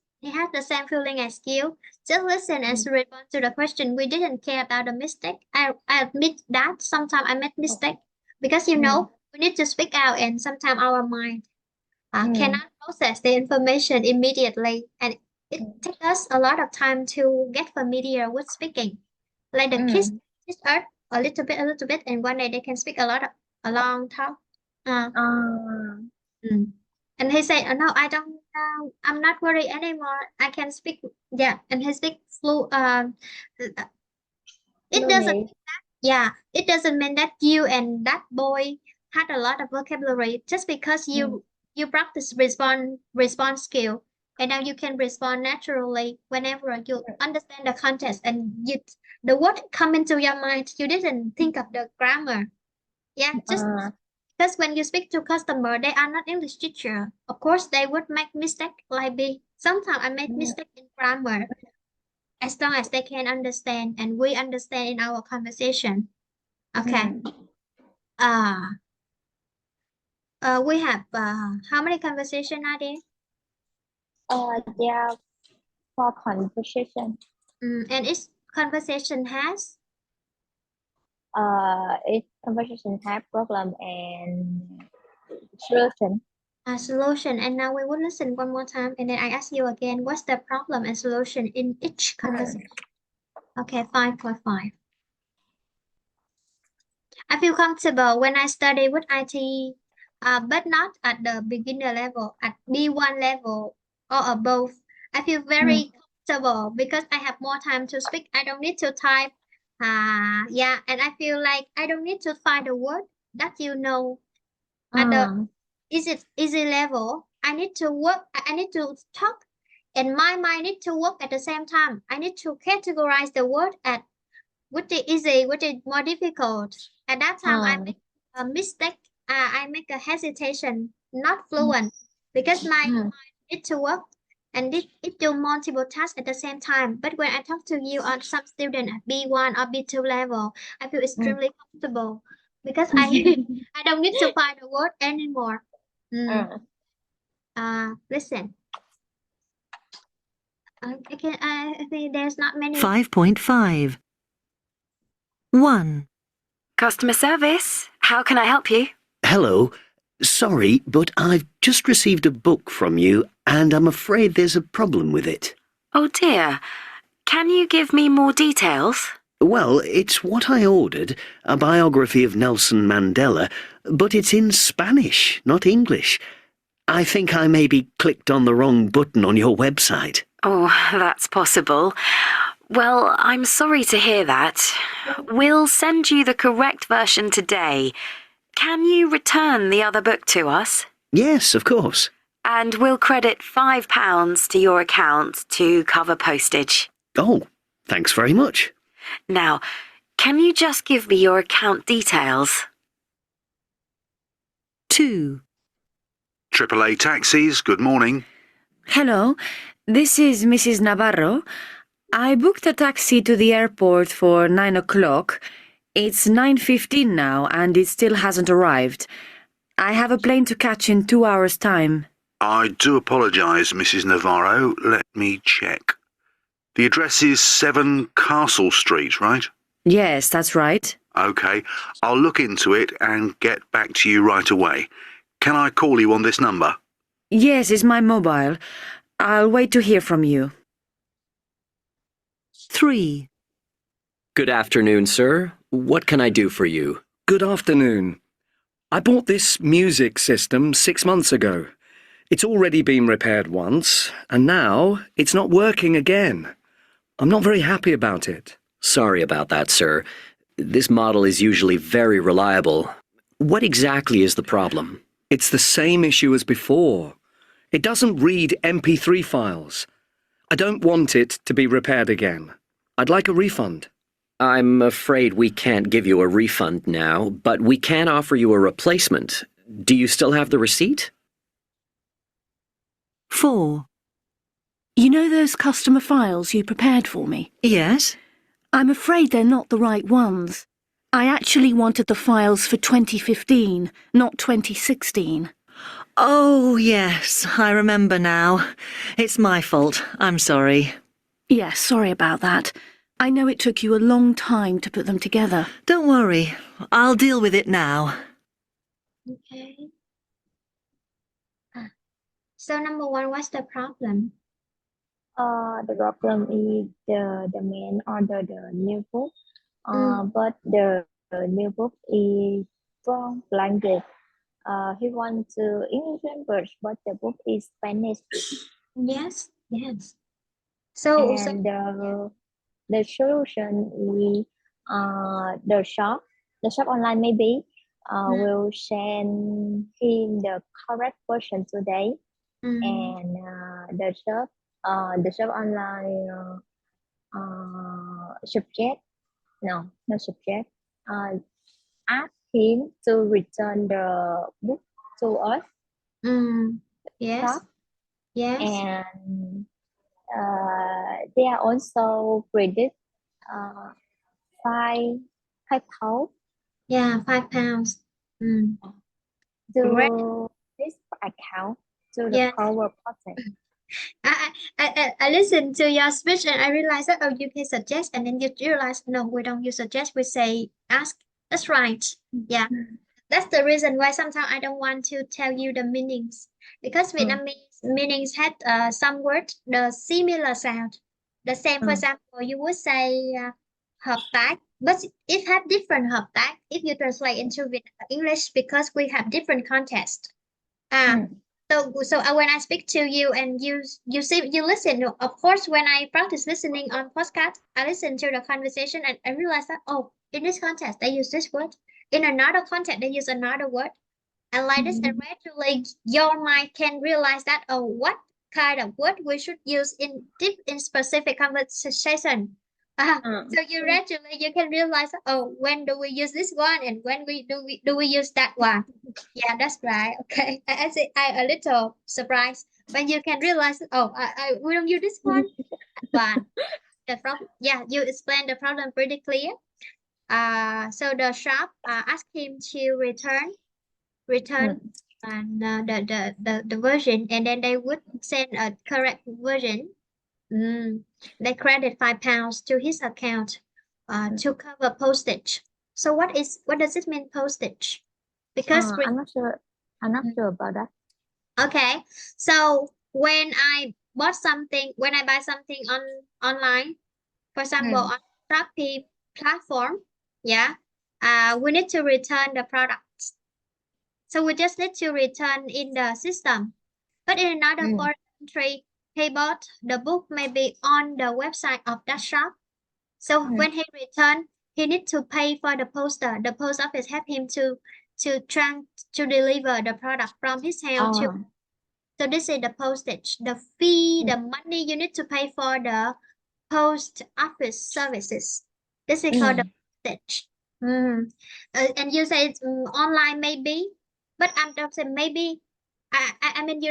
the same feeling as you. Just listen and respond to the question. We didn't care about the mistake. I admit that sometimes I made mistake because you know we need to speak out, and sometimes our mind cannot process the information immediately, and it takes us a lot of time to get familiar with speaking. Like the kids teach us a little bit, and one day they can speak a long talk. And he said, no, I don't know. I'm not worried anymore. I can speak. Yeah. And he speak it doesn't, it doesn't mean that you and that boy had a lot of vocabulary just because you practice response skill. And now you can respond naturally whenever you understand the context and the word come into your mind. You didn't think of the grammar. Yeah, just because when you speak to customer, they are not English teacher. Of course, they would make mistake like me. Sometimes I make mistake in grammar. As long as they can understand and we understand in our conversation. Okay. We have how many conversation are there? There are 4 conversation. And each conversation has If conversation have problem and solution. Solution. And now we will listen one more time, and then I ask you again, what's the problem and solution in each conversation? Okay, 5.5. I feel comfortable when I study with IT, but not at the beginner level, at B1 level or above. I feel very comfortable because I have more time to speak. I don't need to type. Yeah, and I feel like I don't need to find a word that you know. At the easy level, I need to work. I need to talk, and my mind need to work at the same time. I need to categorize the word at which is easy, which is more difficult. At that time, I make a mistake. I make a hesitation, not fluent, because my mind need to work and it do multiple tasks at the same time. But when I talk to you or some student at B1 or B2 level, I feel extremely comfortable because I don't need to find a word anymore. Listen. I think there's not many. 5.5. 1. Customer service, how can I help you? Hello. Sorry, but I've just received a book from you, and I'm afraid there's a problem with it. Oh dear. Can you give me more details? Well, it's what I ordered, a biography of Nelson Mandela, but it's in Spanish, not English. I think I maybe clicked on the wrong button on your website. Oh, that's possible. Well, I'm sorry to hear that. We'll send you the correct version today. Can you return the other book to us? Yes, of course. And we'll credit £5 to your account to cover postage. Oh, thanks very much. Now, can you just give me your account details? 2. AAA Taxis, good morning. Hello, this is Mrs. Navarro. I booked a taxi to the airport for 9 o'clock. It's 9:15 now and it still hasn't arrived. I have a plane to catch in 2 hours' time. I do apologise, Mrs. Navarro. Let me check. The address is 7 Castle Street, right? Yes, that's right. OK, I'll look into it and get back to you right away. Can I call you on this number? Yes, it's my mobile. I'll wait to hear from you. 3. Good afternoon, sir. What can I do for you? Good afternoon. I bought this music system 6 months ago. It's already been repaired once, and now it's not working again. I'm not very happy about it. Sorry about that, sir. This model is usually very reliable. What exactly is the problem? It's the same issue as before. It doesn't read MP3 files. I don't want it to be repaired again. I'd like a refund. I'm afraid we can't give you a refund now, but we can offer you a replacement. Do you still have the receipt? 4. You know those customer files you prepared for me? Yes? I'm afraid they're not the right ones. I actually wanted the files for 2015, not 2016. Oh, yes, I remember now. It's my fault. I'm sorry. Yes, sorry about that. I know it took you a long time to put them together. Don't worry. I'll deal with it now. Okay. So number 1, what's the problem? The problem is the man ordered the new book, but the new book is wrong language. He wants to English language, but the book is Spanish. Yes. So the solution is the shop online maybe will send him the correct version today, and the shop online ask him to return the book to us. Yes. Shop, Yes. and they are also credit £5. Yeah, £5. To this account to the Yes. cover person. I listened to your speech and I realized that, oh, you can suggest, and then you realize, no, we don't use suggest, we say ask. That's right. Yeah. That's the reason why sometimes I don't want to tell you the meanings, because Vietnamese meanings had some words the similar sound, the same. For example, you would say hợp tác, but it had different hợp tác if you translate into English, because we have different context. So when I speak to you and you listen. Of course, when I practice listening on podcast, I listen to the conversation and I realize that, oh, in this context they use this word. In another context they use another word. And like this, and gradually your mind can realize that, oh, what kind of word we should use in specific conversation. So you gradually you can realize, oh, when do we use this one and when do we use that one. Yeah, that's right. Okay, I a little surprised when you can realize, oh, I we don't use this one. But the problem, yeah, you explained the problem pretty clear. So the shop asked him to return and the version, and then they would send a correct version. They credit £5 to his account to cover postage. So what does it mean, postage? Because I'm not sure. I'm not sure about that. okay, so when I buy something on online, for example, on Shopee platform, yeah, we need to return the products. So we just need to return in the system. But in another foreign country, he bought the book maybe on the website of that shop. So when he returned, he need to pay for the poster. The post office help him to deliver the product from his house to. So this is the postage, the fee, the money you need to pay for the post office services. This is called the postage. And you say it's online maybe, but I'm not saying maybe. I mean you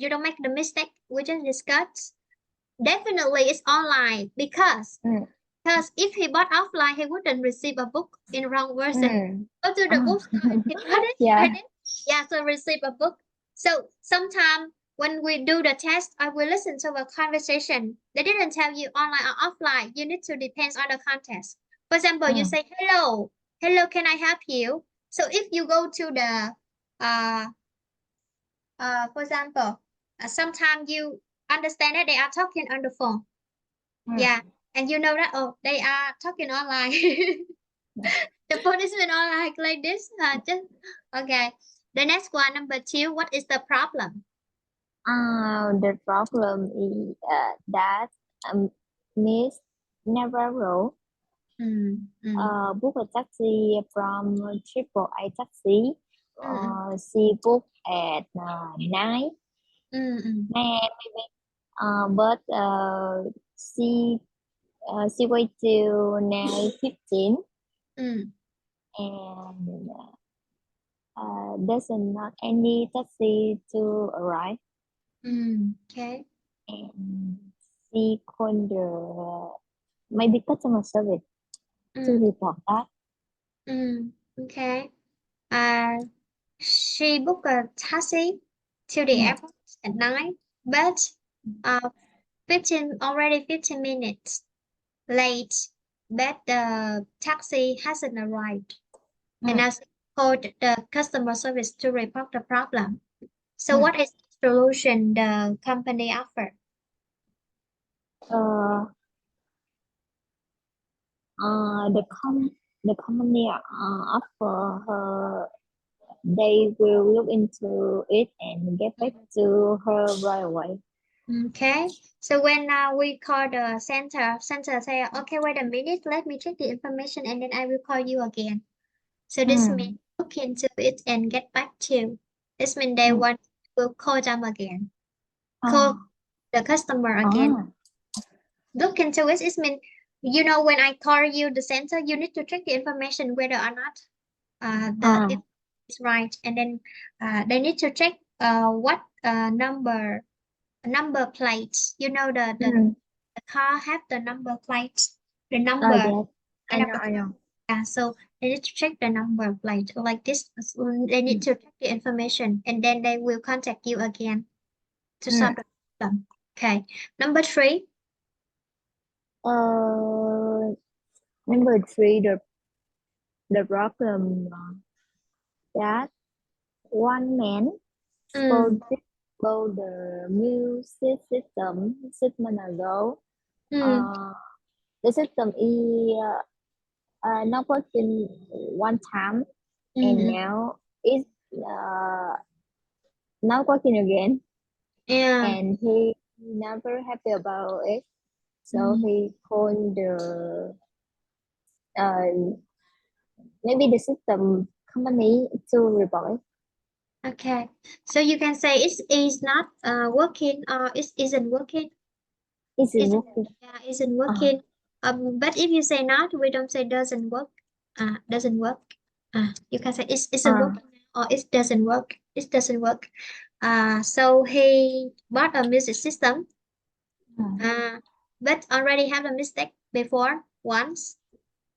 don't make the mistake we just discussed. Definitely it's online, because if he bought offline he wouldn't receive a book in wrong version. Go to the bookstore and he bought it. Yeah, so receive a book. So sometimes when we do the test, I will listen to a conversation. They didn't tell you online or offline. You need to depend on the context. For example, you say hello, can I help you? So if you go to the for example, sometimes you understand that they are talking on the phone. Yeah, and you know that, oh, they are talking online. The policeman online like this. Just okay. The next one, number 2. What is the problem? The problem is that Miss Navarro booked a taxi from Triple A Taxi. She booked at 9 maybe. But she wait till 9:15 and there's not any taxi to arrive. Okay. And she called maybe customer service to report that. Okay. She booked a taxi to the airport at 9, but 15 minutes late, but the taxi hasn't arrived. And I called the customer service to report the problem. So what is the solution the company offer? The company offer her they will look into it and get back to her right away. Okay, so when we call the center say, okay, wait a minute, let me check the information and then I will call you again. So this means look into it and get back to. This means they want to call them again. Call the customer again. Look into it. It means, you know, when I call you the center, you need to check the information whether or not if it's right, and then they need to check what number plates. You know the car have the number plates, the number. Yes. I know. Yeah, so they need to check the number plate like this. So they need to check the information, and then they will contact you again to solve the problem. Okay. Number 3. Number 3, the problem that one man Mm. stole the music system 6 months ago. Mm. The system is not working one time, and Mm. now it's not working again, Yeah. and he never happy about it. So Mm. he called the maybe the system company to report it. Okay. So you can say it is not working or it isn't working. Isn't Isn't working. Yeah, isn't working. But if you say not, we don't say doesn't work. Doesn't work. You can say it isn't working or it doesn't work. It doesn't work. So he bought a music system. But already have a mistake before once.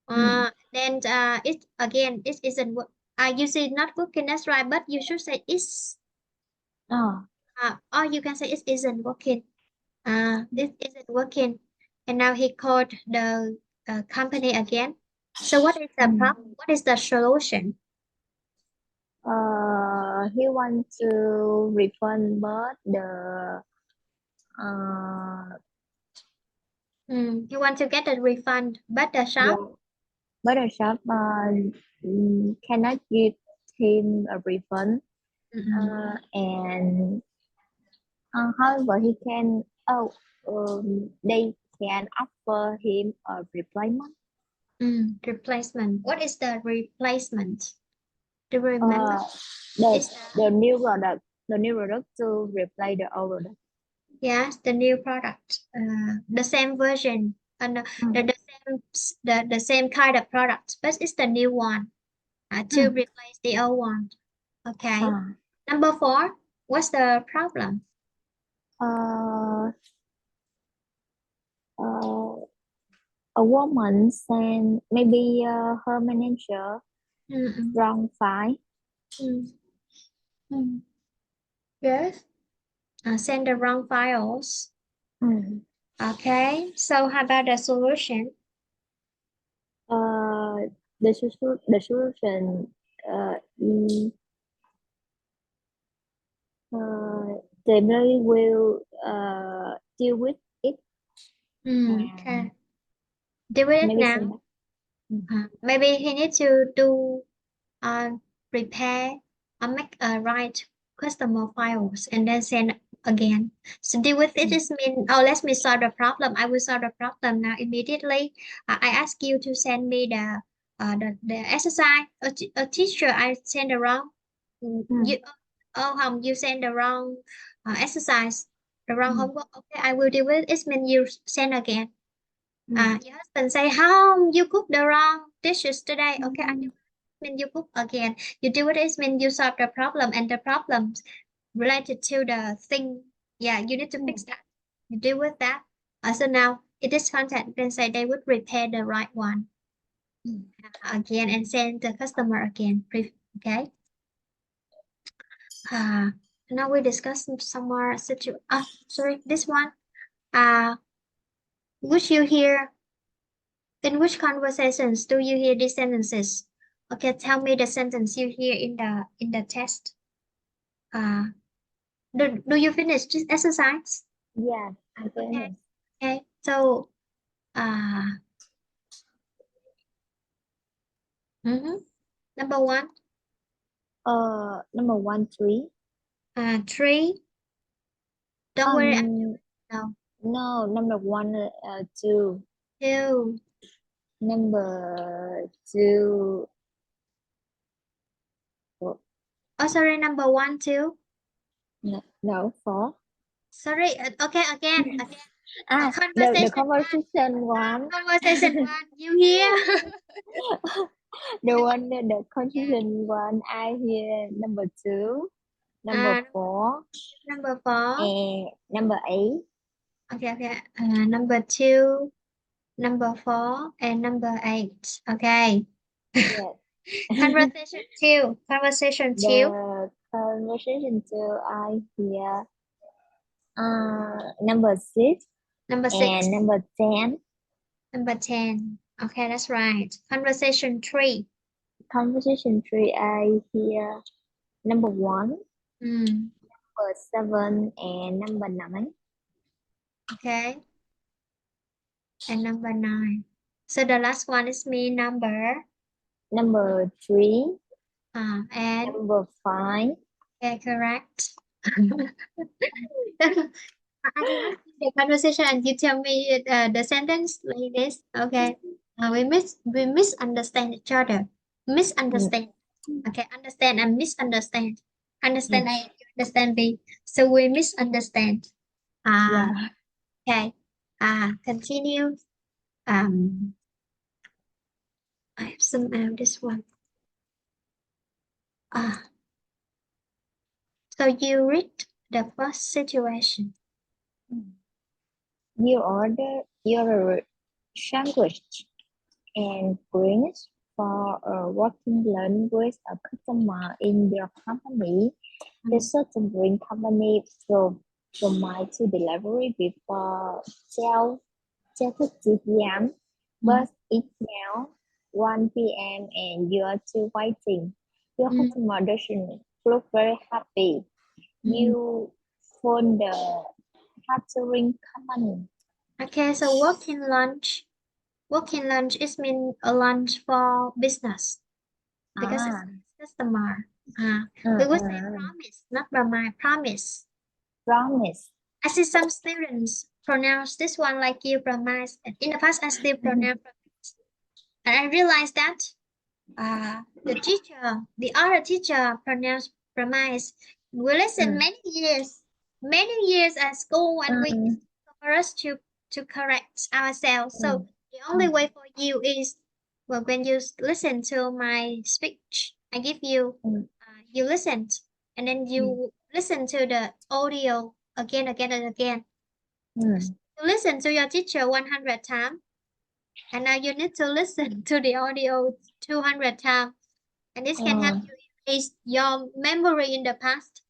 Then it again it isn't work. You say not working, that's right, but you should say is. Or you can say it isn't working. It isn't working, and now he called the company again. So what is the problem? What is the solution? He wants to refund, but the You want to get a refund, but the shop. yeah, but the shop cannot give him a refund. And however, they can offer him a replacement. Replacement. What is the replacement? Do you remember? The new product, to replace the old product. Yes, the new product, the same version, and the same kind of product, but it's the new one to replace the old one. Okay. Number 4, what's the problem? A woman sent maybe her manager wrong file. Yes. Send the wrong files. Okay. So how about the solution? The solution is they really will deal with it. Okay. Deal with it Maybe now. Maybe he needs to do prepare or make a right customer files and then send again. So deal with it is mean, oh, let me solve the problem. I will solve the problem now immediately. I ask you to send me the exercise. A teacher, I send the wrong. You send the wrong exercise, the wrong homework. Okay, I will deal with it. It means you send again. Your husband say, how you cook the wrong dishes today? Okay, I do mean you cook again. You do it mean you solve the problem, and the problems related to the thing. Yeah, you need to fix that. You deal with that. So now it is content. Then say they would repair the right one again and send the customer again. Okay. Now we discuss some more sorry, this one. Would you hear? In which conversations do you hear these sentences? Okay, tell me the sentence you hear in the test. Do you finish this exercise? Yeah, I finished. Okay. So number 1. Number 1, 3. 3. Don't worry. No. No, number 1, 2. 2. Number 2. Oh, sorry. Number 1, 2. No, 4. Sorry. Okay. Again. The conversation 1. Conversation 1. You hear? The conversation 1. I hear number 2, number 4, number 4, and number 8. Okay. Number 2, number 4, and number 8. Okay. Yes. Conversation 2. Conversation 2. The conversation 2, I hear Number 6 Number 6. and number 10. Number 10. Okay, that's right. Conversation 3. Conversation 3, I hear number 1, number 7, and number 9. Okay. And number 9. So the last one is me, number 3, and number 5. okay, correct. I will ask you the conversation and you tell me the sentence like this. Okay. We misunderstand each other. Misunderstand. Okay. Understand and misunderstand. Understand A, you understand B. So we misunderstand. Yeah. Okay. Continue. I have some out this one. So you read the first situation. You order your sandwich and drinks for a working lunch with a customer in your company. The certain drink company provide to delivery before 12:30 p.m. But it's now 1 p.m. and you are still waiting. Your customer doesn't look very happy. You phone the catering company. Okay, so working lunch. Working lunch is mean a lunch for business because it's customer. We would say promise, not provide. Promise. Promise. I see some students pronounce this one like you promise. In the past, I still pronounce promise, and I realized that the other teacher pronounced promise. We listen many years at school, and we for us to correct ourselves. So the only way for you is, well, when you listen to my speech, I give you, you listen, and then you listen to the audio again and again. You listen to your teacher 100 times, and now you need to listen to the audio 200 times, and this can help you increase your memory in the past.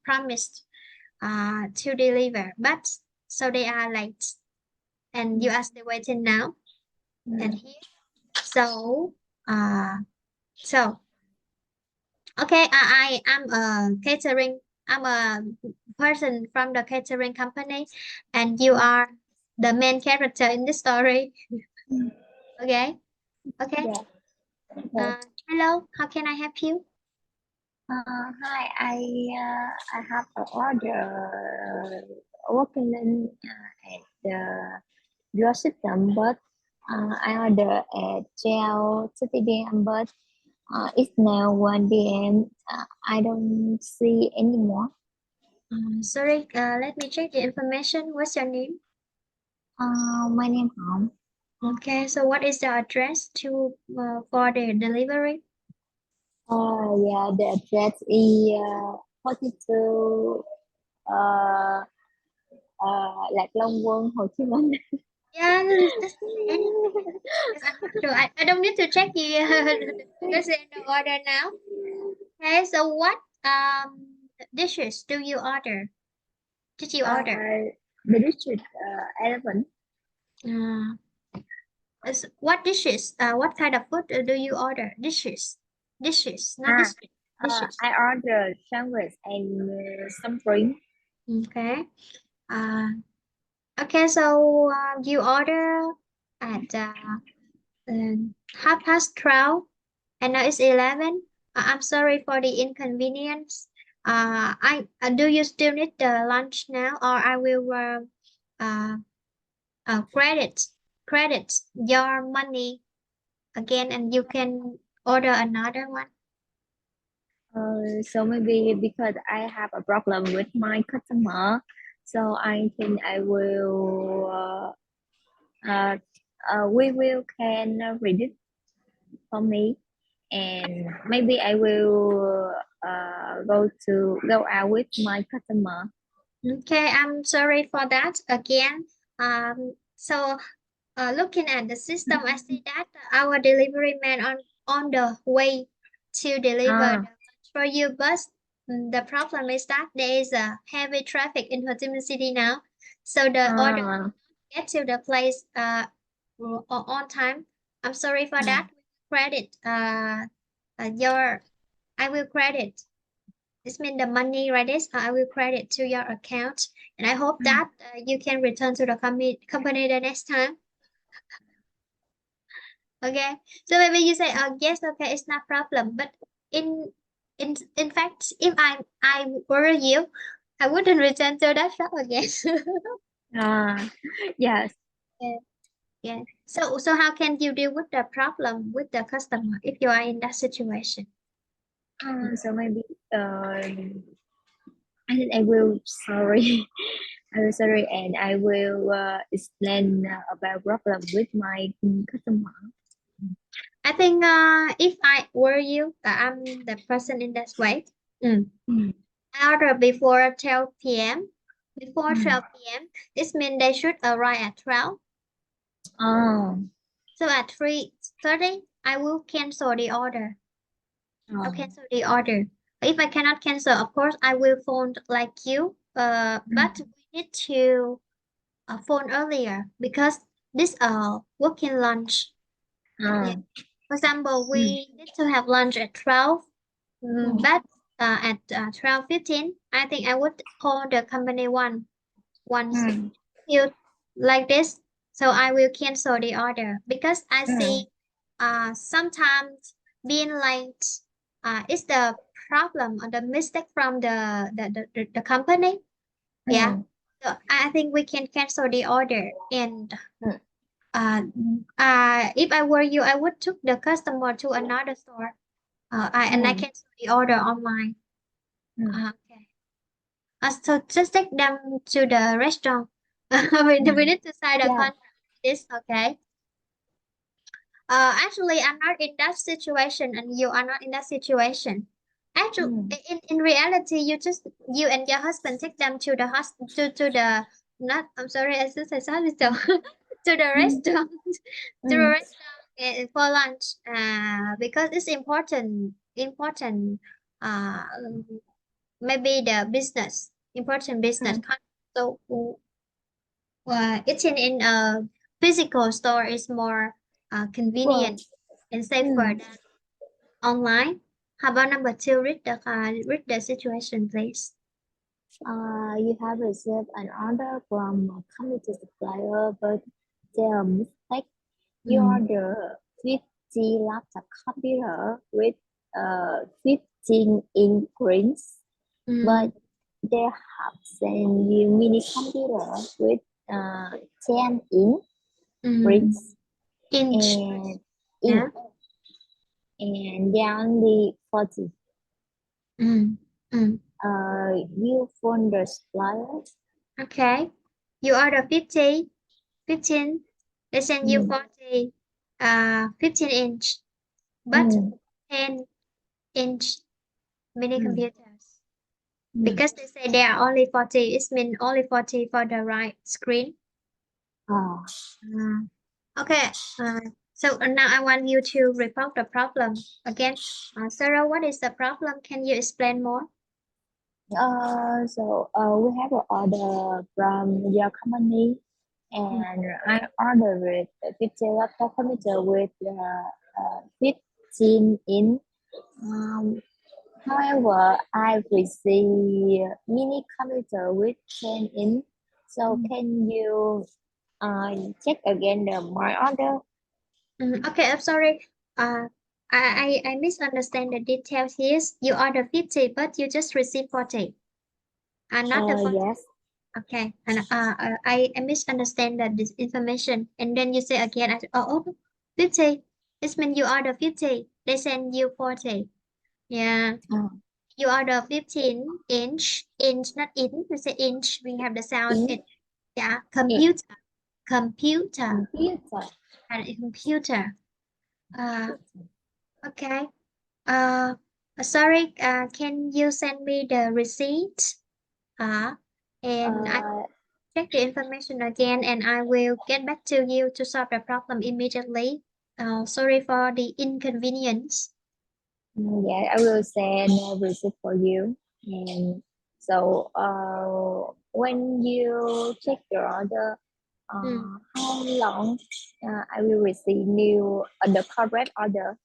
Promised to deliver, but so they are late, and you are still waiting now. And here, so okay, I am a catering. I'm a person from the catering company, and you are the main character in this story. Okay. Hello, how can I help you? Hi, I have an order working in at your system, but I order at 12:30 p.m. But it's now 1 p.m. I don't see anymore. Sorry, let me check the information. What's your name? My name Hong. Okay, so what is the address to for the delivery? Yeah, the address is 42 Lạc Long Quân, Hồ Chí Minh. Yeah, that's I don't need to check the the order now. Okay, so what dishes do you order? Did you order? The district 11. What dishes? What kind of food do you order? Dishes, not district. Dishes. I ordered sandwich and some drink. Okay. Okay, so you order at 12:30, and now it's 11. I'm sorry for the inconvenience. Do you still need the lunch now, or I will credit your money again, and you can order another one. So maybe because I have a problem with my customer, so I think I will we will can read it for me, and maybe I will go out with my customer. Okay, I'm sorry for that again. So looking at the system, I see that our delivery man on the way to deliver the lunch for you, the problem is that there is a heavy traffic in Ho Chi Minh City now, so the order get to the place on time. I'm sorry for that. Credit your I will credit. This means the money, right? I will credit to your account, and I hope that you can return to the company the next time. Okay, so maybe you say, yes, okay, it's not problem. But in fact, if I were you, I wouldn't return to that shop again. Yes. Yeah. So how can you deal with the problem with the customer if you are in that situation? So maybe I think I will sorry. I will sorry, and I will explain about problem with my customer. I think if I were you, I'm the person in that way. I order before 12 p.m. Before 12 p.m. This means they should arrive at 12. So at 3:30, I will cancel the order. I'll cancel the order. If I cannot cancel, of course, I will phone like you. But we need to phone earlier because this working lunch. Yeah. For example, we need to have lunch at 12, but at 12:15, I think I would call the company once you like this. So I will cancel the order because I see sometimes being late is the problem or the mistake from the company. Yeah. So I think we can cancel the order and if I were you, I would took the customer to another store. And I cancel the order online. Okay. So just take them to the restaurant. We need to sign a contract. This okay. Actually, I'm not in that situation, and you are not in that situation. Actually, in reality, you and your husband take them to the to the not. I'm sorry, I just said sorry to the restaurant to the restaurant for lunch. Because it's important. Maybe the business important business. So, it's in a physical store is more convenient and safer than online. How about number two? Read the situation, please. You have received an order from a computer supplier, but there are mistake. You order 50 laptop computer with 15-inch screens, but they have sent you mini computer with 10-inch screens and and they are only 40. You phone the supplier. Okay. You order 15. They send you 40, 15-inch, but 10-inch mini computers. Because they say there are only 40, it means only 40 for the right screen. Okay. So now I want you to report the problem again. Sarah, what is the problem? Can you explain more? So we have an order from your company, and I ordered a 50 laptop computer with 15-inch. However, I received mini computer with 10-inch. So can you check again my order? Okay, I'm sorry. I misunderstand the details here. You order 50, but you just received 40. Not the 40. Yes. Okay, and I misunderstand this information. And then you say again, 50. This means you order 50. They send you 40. Yeah. You order 15-inch, not in. You say inch. We have the sound. Yeah, computer. And a computer. Okay. Sorry. Can you send me the receipt? And I check the information again, and I will get back to you to solve the problem immediately. Sorry for the inconvenience. Yeah, I will send a receipt for you. And so when you check your order, how long I will receive the correct order?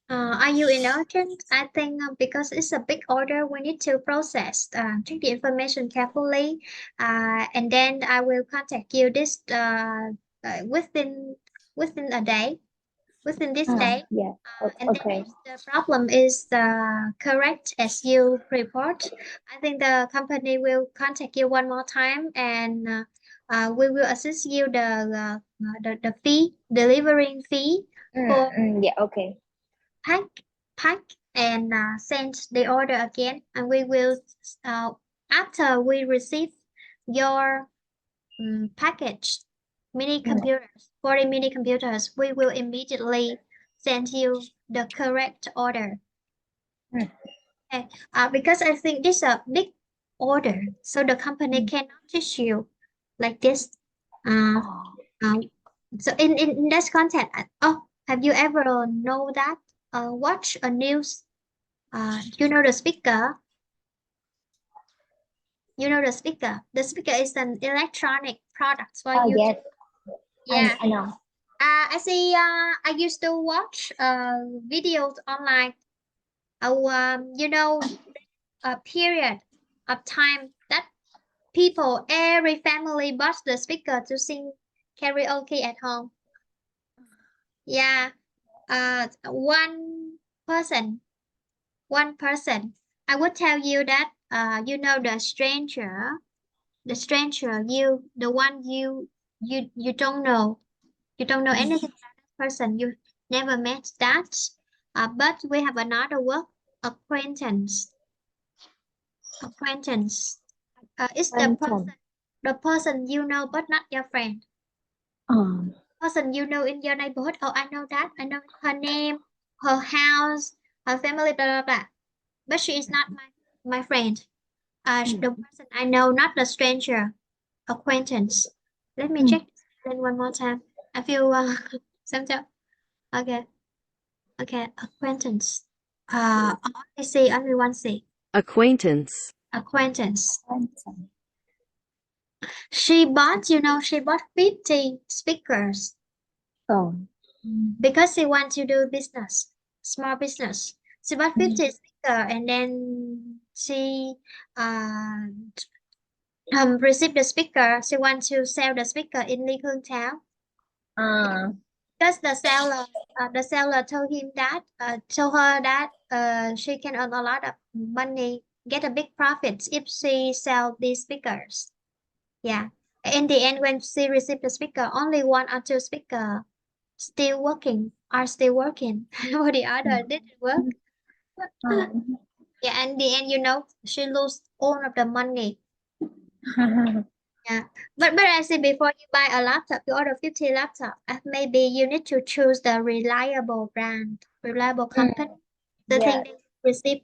Are you in urgent? I think because it's a big order, we need to process, check the information carefully, and then I will contact you this within a day, within this day. Yeah. And Okay. then if the problem is correct as you report, I think the company will contact you one more time, and we will assist you the fee, delivering fee for Yeah. Okay. pack and send the order again, and we will after we receive your package mini computers 40 mini computers, we will immediately send you the correct order. Okay. Because I think this is a big order, so the company cannot issue like this. So in this content, have you ever know that watch a news? You know the speaker. You know the speaker. The speaker is an electronic product for you. Yes. Yeah. I know. I see. I used to watch videos online. You know, a period of time that people, every family bought the speaker to sing karaoke at home. Yeah. One person, one person. I would tell you that you know the stranger, the one you don't know. You don't know anything about that person. You never met that. But we have another word, acquaintance. Acquaintance. It's the person you know but not your friend. Person you know in your neighborhood. Oh, I know that. I know her name, her house, her family, blah blah blah. But she is not my friend. The person I know, not the stranger. Acquaintance. Let me check this one more time. I feel sometimes. Okay. Okay. Acquaintance. I see only one C. Acquaintance. Acquaintance. She bought 50 speakers. Oh. Because she wants to do business, small business. She bought 50 speaker, and then she received the speaker. She wants to sell the speaker in Lee Hương Town. Because the seller told her that she can earn a lot of money, get a big profit if she sell these speakers. Yeah. In the end, when she received the speaker, only one or two speaker are still working. For the other didn't work. Yeah, in the end, she lost all of the money. Yeah, but I say before you buy a laptop, you order 50 laptop, maybe you need to choose the reliable brand, reliable company. The thing that you receive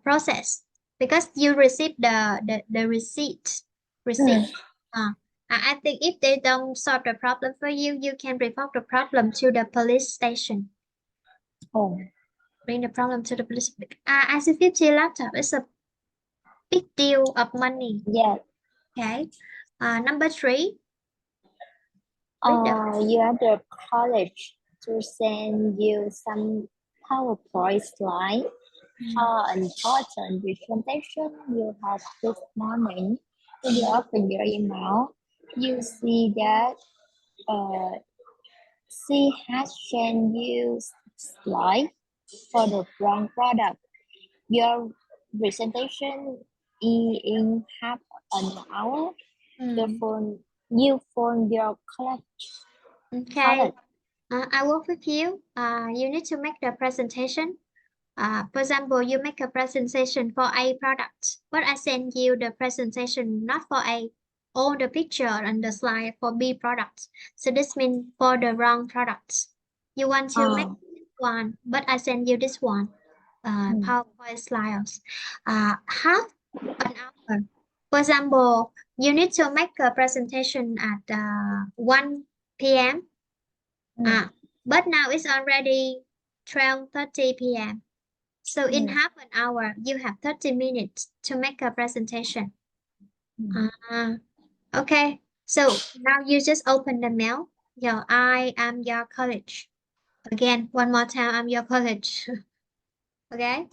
process, because you receive the receipt. I think if they don't solve the problem for you, you can report the problem to the police station. Bring the problem to the police. I see 50 laptop is a big deal of money. Yeah. Okay. Number 3. You have the college to send you some PowerPoint slide. How important presentation you have this morning. When you open your email, you see that she has sent you slide for the wrong product. Your presentation in half an hour. You phone your college. Okay. I work with you. You need to make the presentation. For example, you make a presentation for A product, but I send you the presentation not for A, all the picture and the slide for B products. So this means for the wrong products. You want to make this one, but I send you this one. PowerPoint slides. Half an hour. For example, you need to make a presentation at 1 p.m. But now it's already 12:30 p.m. So in half an hour, you have 30 minutes to make a presentation. Okay. So now you just open the mail. I am your college. Again, one more time, I'm your college. Okay.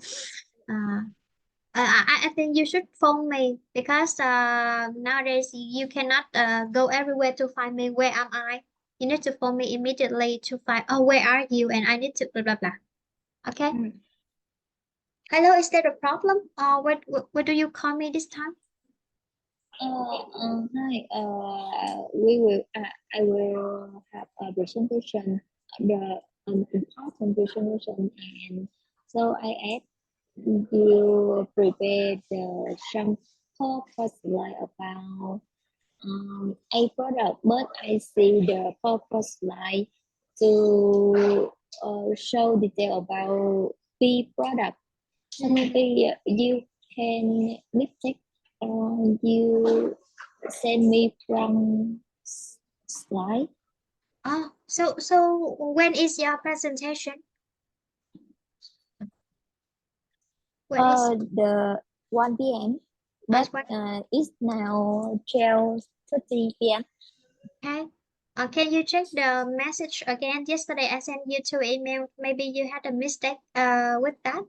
I think you should phone me because nowadays you cannot go everywhere to find me. Where am I? You need to phone me immediately to find, oh, where are you? And I need to blah, blah, blah. Okay. Hello, is there a problem? What do you call me this time? Hi. We will. I will have a presentation. The important presentation, and so I asked you prepare the some purpose slide about a product, but I see the purpose slide to show detail about the product. So maybe you can mistake or you send me from slide. Oh, so when is your presentation? When is The 1 p.m. But it's now 12:30 p.m. okay? Can you check the message again? Yesterday I sent you 2 emails. Maybe you had a mistake with that.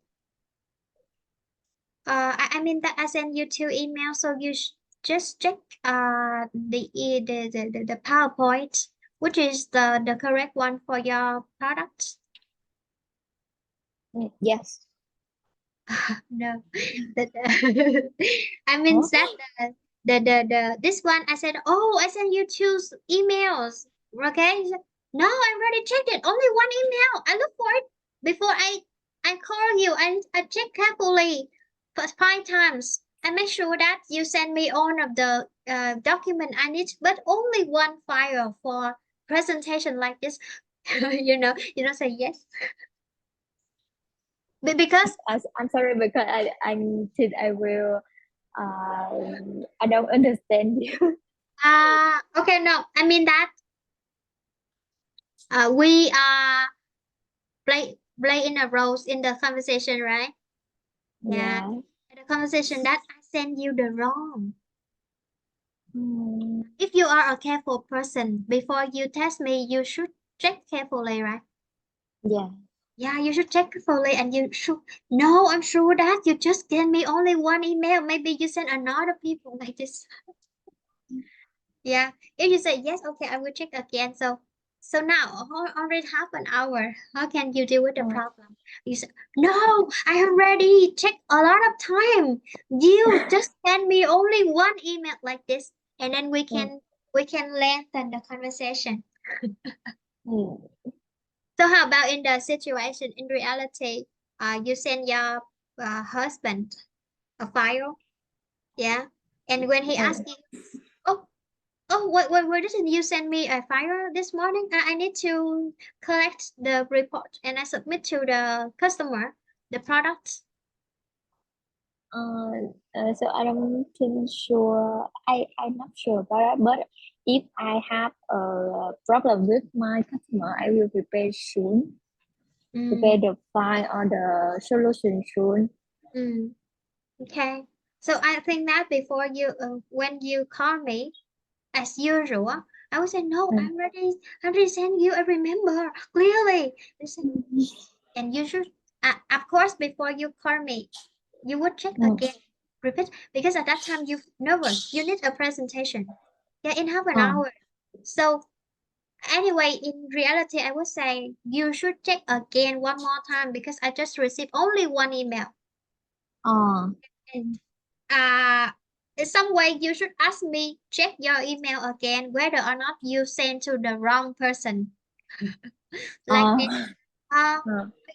I mean that I sent you 2 emails, so you just check the PowerPoint, which is the correct one for your product. Yes. No, I mean that this one I said, oh, I sent you 2 emails. Okay, no, I already checked it. Only one email. I look for it before I call you. I check carefully for 5 times. I make sure that you send me all of the document I need, but only one file for presentation like this. You don't say yes. Because I'm sorry because I think I will I don't understand you. okay, no, I mean that we play in a roles in the conversation, right? Yeah. The conversation that I send you the wrong. If you are a careful person, before you test me, you should check carefully, right? Yeah. Yeah, you should check carefully and you should. No, I'm sure that you just gave me only one email. Maybe you send another people like this. Yeah. If you say yes, okay, I will check again. So now already half an hour. How can you deal with the problem? You say, no, I already checked a lot of time. You just send me only one email like this, and then we can lengthen the conversation. So how about in the situation in reality? You send your husband a file, yeah, and when he asks you, oh, why didn't you send me a file this morning? I need to collect the report and I submit to the customer the products. So I don't think sure. I'm not sure about that. But if I have a problem with my customer, I will prepare soon. Prepare the file or the solution soon. Okay. So I think that before you, when you call me, as usual, I would say no. I'm ready. Send you. I remember clearly. And you should, of course, before you call me, you would check again, repeat, because at that time you're nervous. You need a presentation. Yeah, in half an hour. So anyway, in reality, I would say you should check again one more time because I just received only one email. And in some way, you should ask me check your email again whether or not you send to the wrong person. Like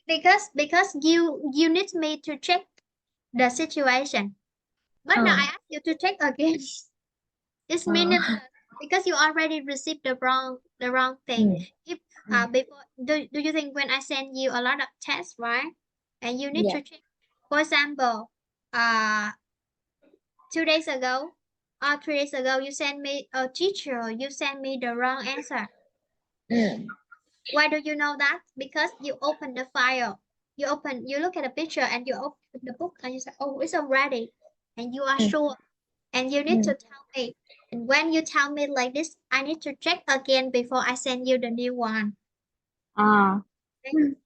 this. Because you need me to check the situation. But now I ask you to check again. It's meaningless because you already received the wrong thing. If before do you think when I send you a lot of tests, right? And you need to check. For example, 2 days ago or 3 days ago, you sent me a teacher, you sent me the wrong answer. Why do you know that? Because you open the file. you look at the picture and you open the book and you say, oh, it's already, and you are sure, and you need to tell me. And when you tell me like this, I need to check again before I send you the new one. Okay,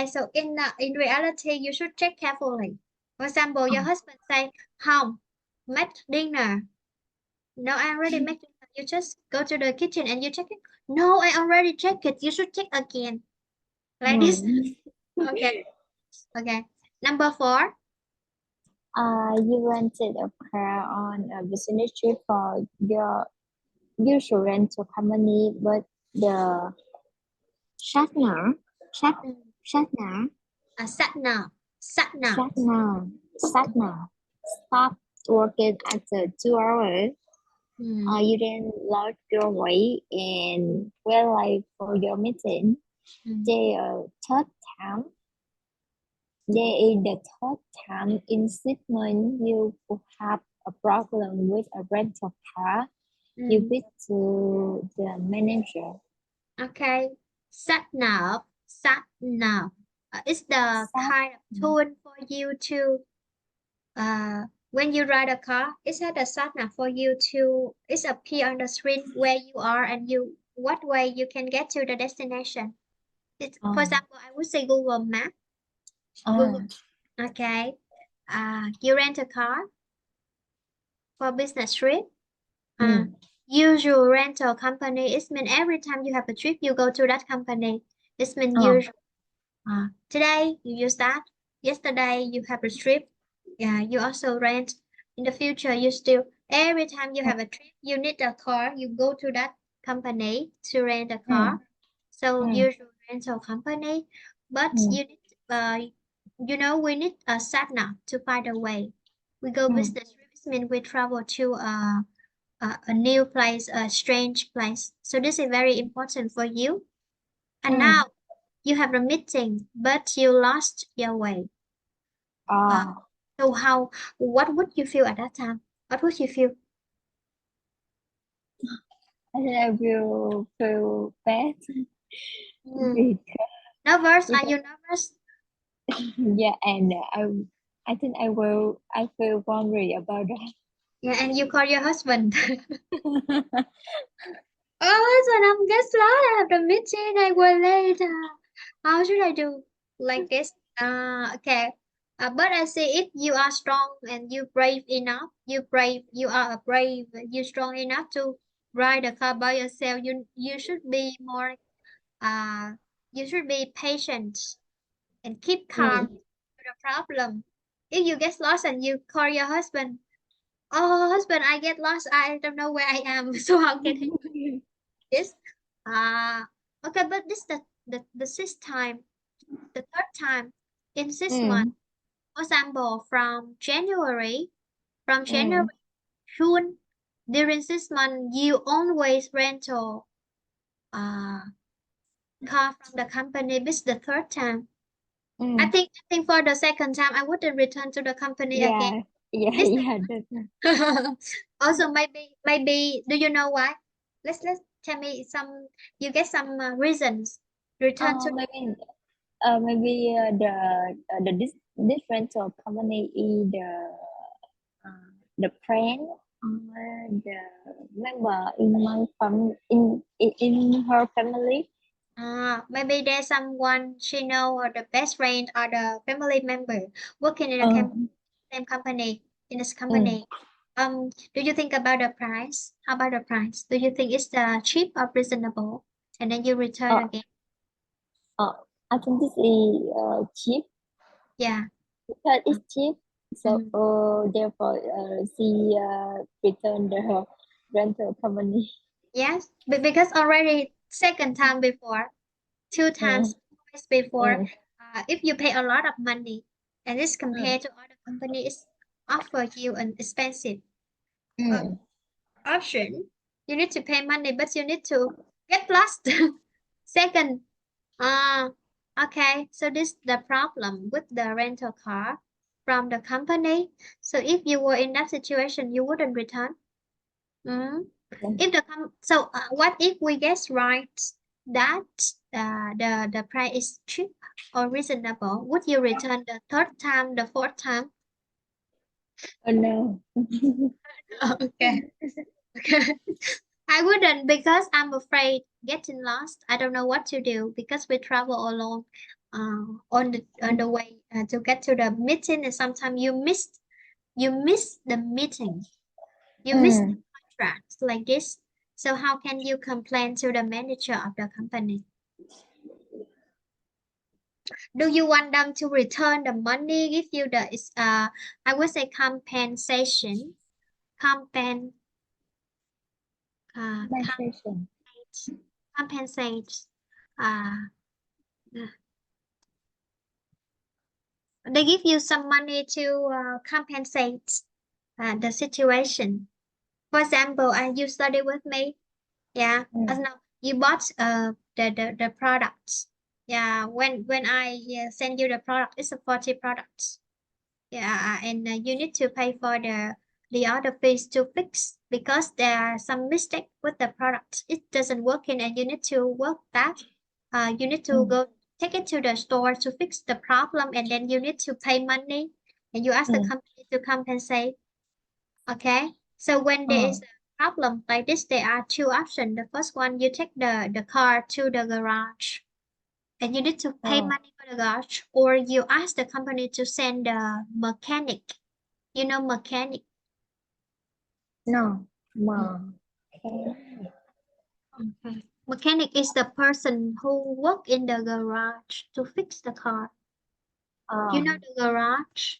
so in reality, you should check carefully. For example, your husband say, "Home, make dinner." No, I already make dinner. You just go to the kitchen and you check it. No, I already checked it. You should check again. Like this. Okay. Okay. Number 4. You rented a car on a business trip for your usual rental company, but the Shatner, Shat, Shatner, Satna. Satna. Shatner stopped working after 2 hours. You then lost your way and were late for your meeting. The third time, there is the third time in 6 months you could have a problem with a rental car. You speak to the manager. Okay. Satna. Satna. It's the kind of tone for you to when you ride a car, is that a satna for you to it's appear on the screen where you are and you what way you can get to the destination. It's, for example, I would say Google Map. Google. Okay. You rent a car for business trip. Usual rental company, it means every time you have a trip, you go to that company. It means usual. Today you use that. Yesterday you have a trip. Yeah, you also rent. In the future, you still every time you have a trip, you need a car. You go to that company to rent a car. So usual rental company, but you need we need a satna to find a way. We go business trip, it means we travel to a new place, a strange place. So this is very important for you. And now you have a meeting, but you lost your way. So what would you feel at that time? What would you feel? I will feel bad. Nervous? Are you nervous? Yeah, and I think I feel worried about that. Yeah, and you call your husband. Oh, husband, I'm guess lost. I have the meeting. I was late. How should I do like this? Okay. But I say if you are strong and you brave enough, you are brave, you strong enough to ride a car by yourself. You should be more. You should be patient and keep calm to the problem. If you get lost and you call your husband, oh husband, I get lost. I don't know where I am. So how can I do this? Okay, but this the sixth time, the third time in 6 months. For example, from January, June, during 6 months, you always rental car from the company. This is the third time. I think for the second time, I wouldn't return to the company again. Also, maybe. Do you know why? Let's tell me some. You get some reasons. Return to maybe this rental company is the friend or the member in my in her family. Maybe there's someone she know or the best friend or the family member working in the same company in this company. Do you think about the price? How about the price? Do you think it's cheap or reasonable? And then you return again. I think this is cheap. Yeah. Because it's cheap. So therefore she returned the rental company. Yes, but because already second time before, 2 times twice before, if you pay a lot of money and this compared to other companies offer you an expensive option, you need to pay money, but you need to get lost. Second, okay, so this the problem with the rental car from the company. So if you were in that situation, you wouldn't return. If the what if we guess right that the price is cheap or reasonable, would you return the third time, the fourth time? Oh no. Okay. Okay. I wouldn't because I'm afraid getting lost. I don't know what to do because we travel alone on the way to get to the meeting, and sometimes you miss the meeting. You miss the contract like this. So how can you complain to the manager of the company? Do you want them to return the money, give you the I would say compensation, compen Compensation. compensate uh they give you some money to compensate the situation. For example, you study with me. Yeah. No, you bought the products. Yeah. When I send you the product, it's a 40 products. Yeah, and you need to pay for the other fees to fix because there are some mistake with the product. It doesn't work in, and you need to work that. You need to go take it to the store to fix the problem, and then you need to pay money, and you ask the company to compensate. Okay. So when there is a problem like this, there are two options. The first one, you take the car to the garage and you need to pay money for the garage, or you ask the company to send the mechanic. You know mechanic? No. Okay. Mechanic is the person who work in the garage to fix the car. You know the garage?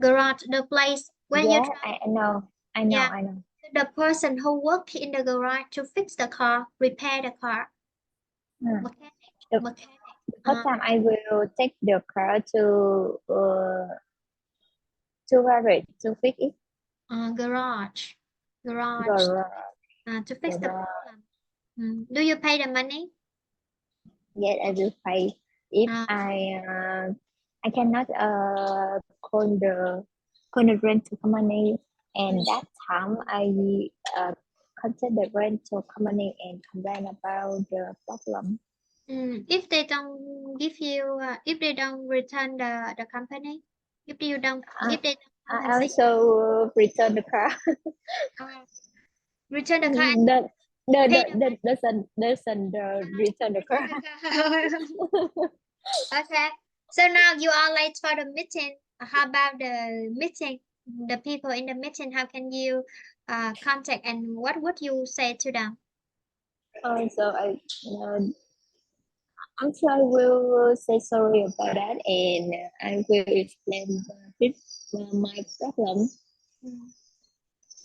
Garage, the place where you Yeah, I know. I know. Yeah. I know. The person who work in the garage to fix the car, repair the car. Mechanic. The Mechanic. first time I will take the car to garage to fix it. Garage. Garage. Garage. To fix the problem. Do you pay the money? Yes, I will pay. If I cannot call the rental company, and that time I contact the rental company and complain about the problem. If they don't give you, if they don't return the company, if they don't I compensate, also return the car. return the car and pay the money. Doesn't return the car. Okay. So now you are late for the meeting. How about the meeting? The people in the meeting, how can you contact, and what would you say to them? So I'm sure I will say sorry about that, and I will explain my problem.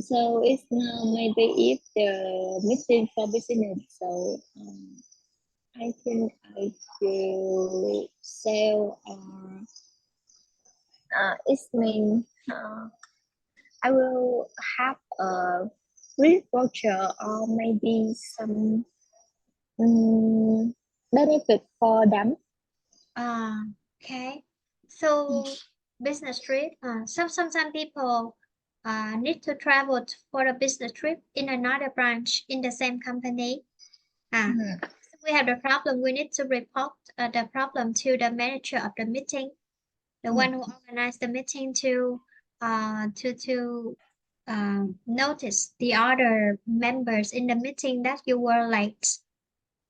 So it's maybe if the meeting for business, so I think I will sell it's mean I will have a free voucher or maybe some benefit for them. Okay. So business trip. Sometimes people need to travel for a business trip in another branch in the same company. So we have the problem. We need to report the problem to the manager of the meeting, the one who organized the meeting to notice the other members in the meeting that you were late.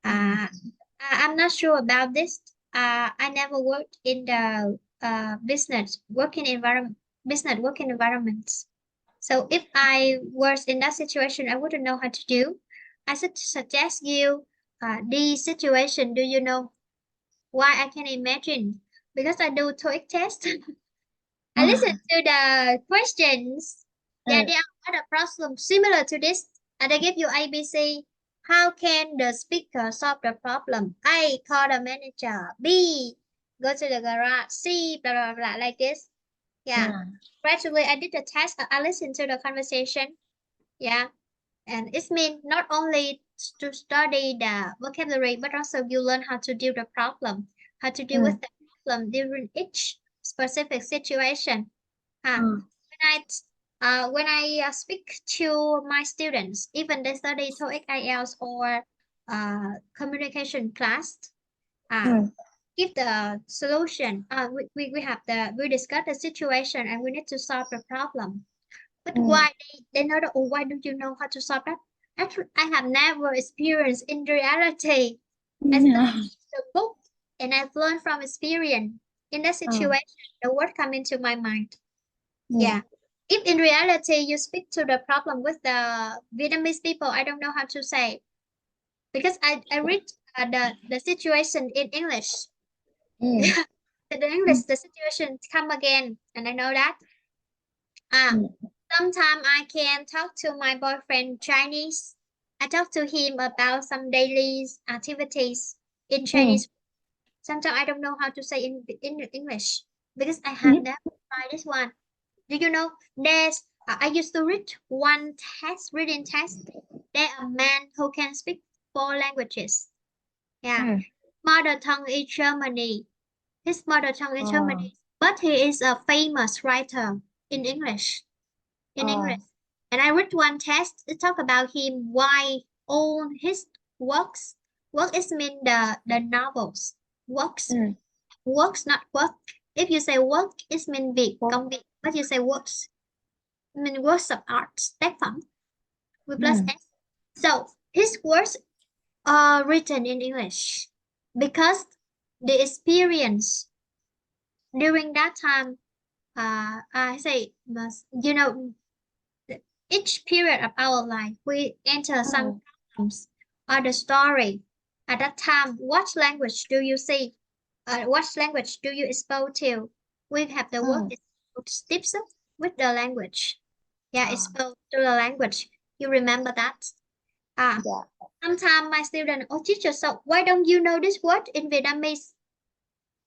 I'm not sure about this. I never worked in the business working environments. So if I was in that situation, I wouldn't know how to do. I should suggest you the situation. Do you know why I can imagine? Because I do TOEIC test. I listen to the questions. Yeah, there are other problems similar to this. And they give you ABC. How can the speaker solve the problem? A, call the manager. B, go to the garage. C, blah, blah, blah, like this. Yeah. Gradually, I did the test. I listened to the conversation. Yeah. And it means not only to study the vocabulary, but also you learn how to deal the problem, how to deal with the problem during each specific situation. When I speak to my students, even they study TOEIC IELTS or communication class. Mm. Give the solution. We discuss the situation and we need to solve the problem. But why they know that? Oh, why don't you know how to solve that? Actually, I have never experienced in reality. I studied the book and I've learned from experience. In that situation, the word come into my mind. Yeah. If in reality you speak to the problem with the Vietnamese people, I don't know how to say because I read the situation in English. The English the situation come again, and I know that. Sometimes I can talk to my boyfriend Chinese. I talk to him about some daily activities in Chinese. Sometimes I don't know how to say in English because I have never tried this one. Do you know there's I used to read one reading test. There a man who can speak 4 languages. Yeah. Mother tongue is Germany. His mother tongue is Germany, but he is a famous writer in English. English. And I read one test to talk about him why all his works. Work is mean the novels. Works. Works not work. If you say work, it mean việc, công việc. But you say works, mean works of art, tác phẩm with plus s. So his works are written in English because the experience during that time. I say must each period of our life we enter some problems or the story. At that time, what language do you see? What language do you expose to? We have the word steps up with the language. Yeah, exposed to the language. You remember that? Sometimes my student, oh teacher, so why don't you know this word in Vietnamese?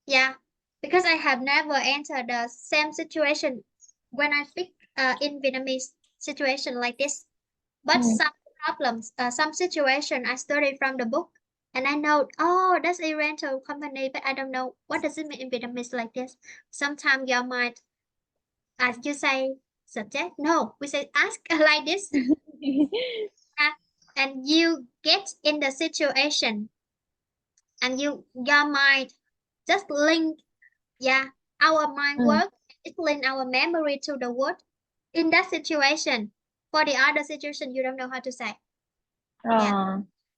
Yeah, because I have never entered the same situation when I speak in Vietnamese situation like this. But some problems, some situation I studied from the book and I know, oh, that's a rental company, but I don't know what does it mean in Vietnamese like this. Sometimes your mind, as you say, suggest, no, we say ask like this. And you get in the situation and your mind just link, our mind work, it link our memory to the word in that situation. For the other situation, you don't know how to say.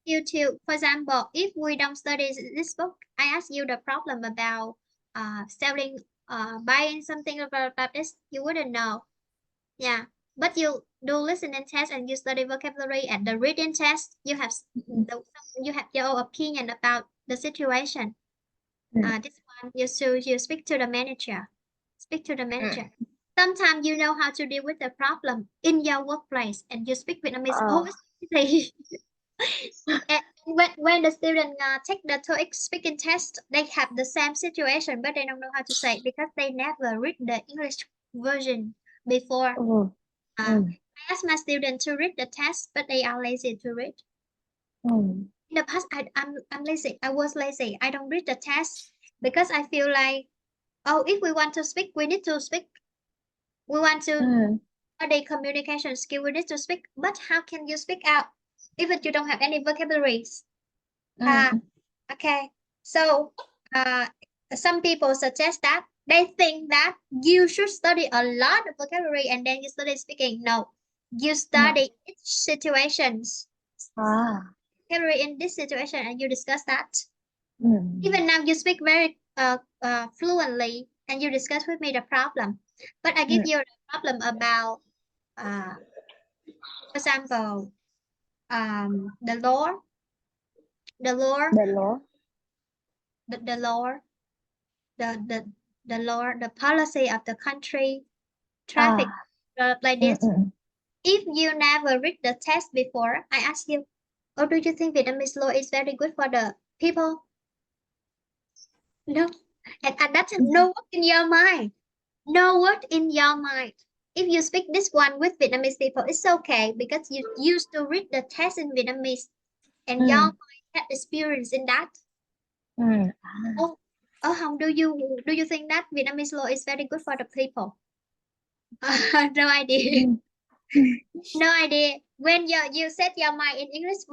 You too. For example, if we don't study this book, I ask you the problem about selling, buying something about this, you wouldn't know. Yeah, but you do listening test and you study vocabulary at the reading test. You have your opinion about the situation. This one you speak to the manager. Speak to the manager. Sometimes you know how to deal with the problem in your workplace and you speak Vietnamese. Oh, it's easy. And when the student take the TOEIC speaking test, they have the same situation, but they don't know how to say it because they never read the English version before. I ask my students to read the test, but they are lazy to read. In the past, I'm lazy. I was lazy. I don't read the test because I feel like, oh, if we want to speak, we need to speak. We want to study communication skill. We need to speak. But how can you speak out if you don't have any vocabularies? Okay. So some people suggest that they think that you should study a lot of vocabulary and then you study speaking. No, you study each situations. Vocabulary in this situation and you discuss that. Even now you speak very fluently and you discuss with me the problem. But I give you the problem about, for example, the law, the law, the policy of the country, traffic, like this. If you never read the test before, I ask you, oh, do you think Vietnamese law is very good for the people? No. And that's no word in your mind. No word in your mind. If you speak this one with Vietnamese people, it's okay because you used to read the test in Vietnamese and your mind had experience in that. Oh, Hong, do you think that Vietnamese law is very good for the people? No idea. No idea. When you set your mind in English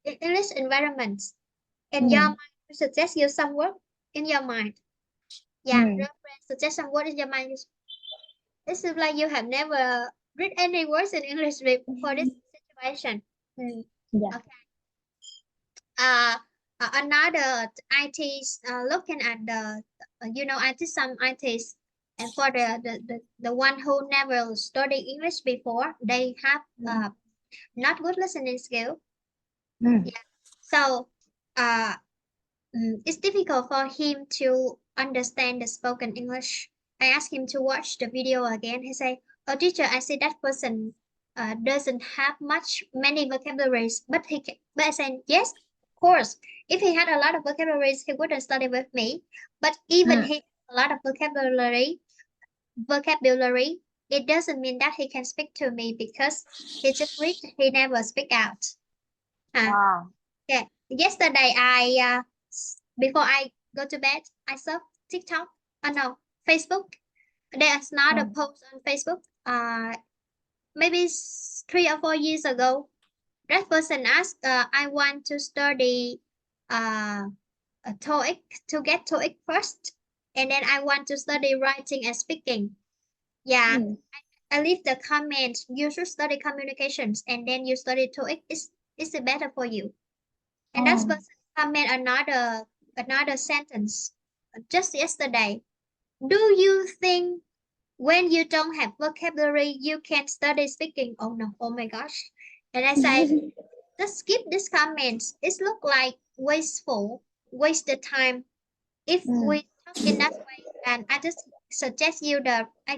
English environment, and your mind will suggest you some word in your mind. Yeah, your brain suggest some word in your mind. It's like you have never read any words in English for this situation. Yeah. Okay. Another ITs looking at the I teach some ITs, and for the one who never studied English before, they have not good listening skill. Yeah. So it's difficult for him to understand the spoken English. I asked him to watch the video again. He said, "Oh, teacher, I see that person doesn't have many vocabularies, but he can." But I said, "Yes, of course. If he had a lot of vocabularies, he wouldn't study with me. But even he has a lot of vocabulary, it doesn't mean that he can speak to me because he just read, he never speak out." Wow. Yeah. Yesterday, before I go to bed, I surf TikTok. No, Facebook. There's not a post on Facebook. Maybe 3 or 4 years ago, that person asked, "I want to study a TOEIC to get TOEIC first, and then I want to study writing and speaking." Yeah, I leave the comment. You should study communications, and then you study TOEIC. It's better for you. And that person comment another sentence just yesterday. "Do you think when you don't have vocabulary you can study speaking?" Oh no, oh my gosh. And I said, just skip this comments. It look like waste the time. If we talk in that way, and I just I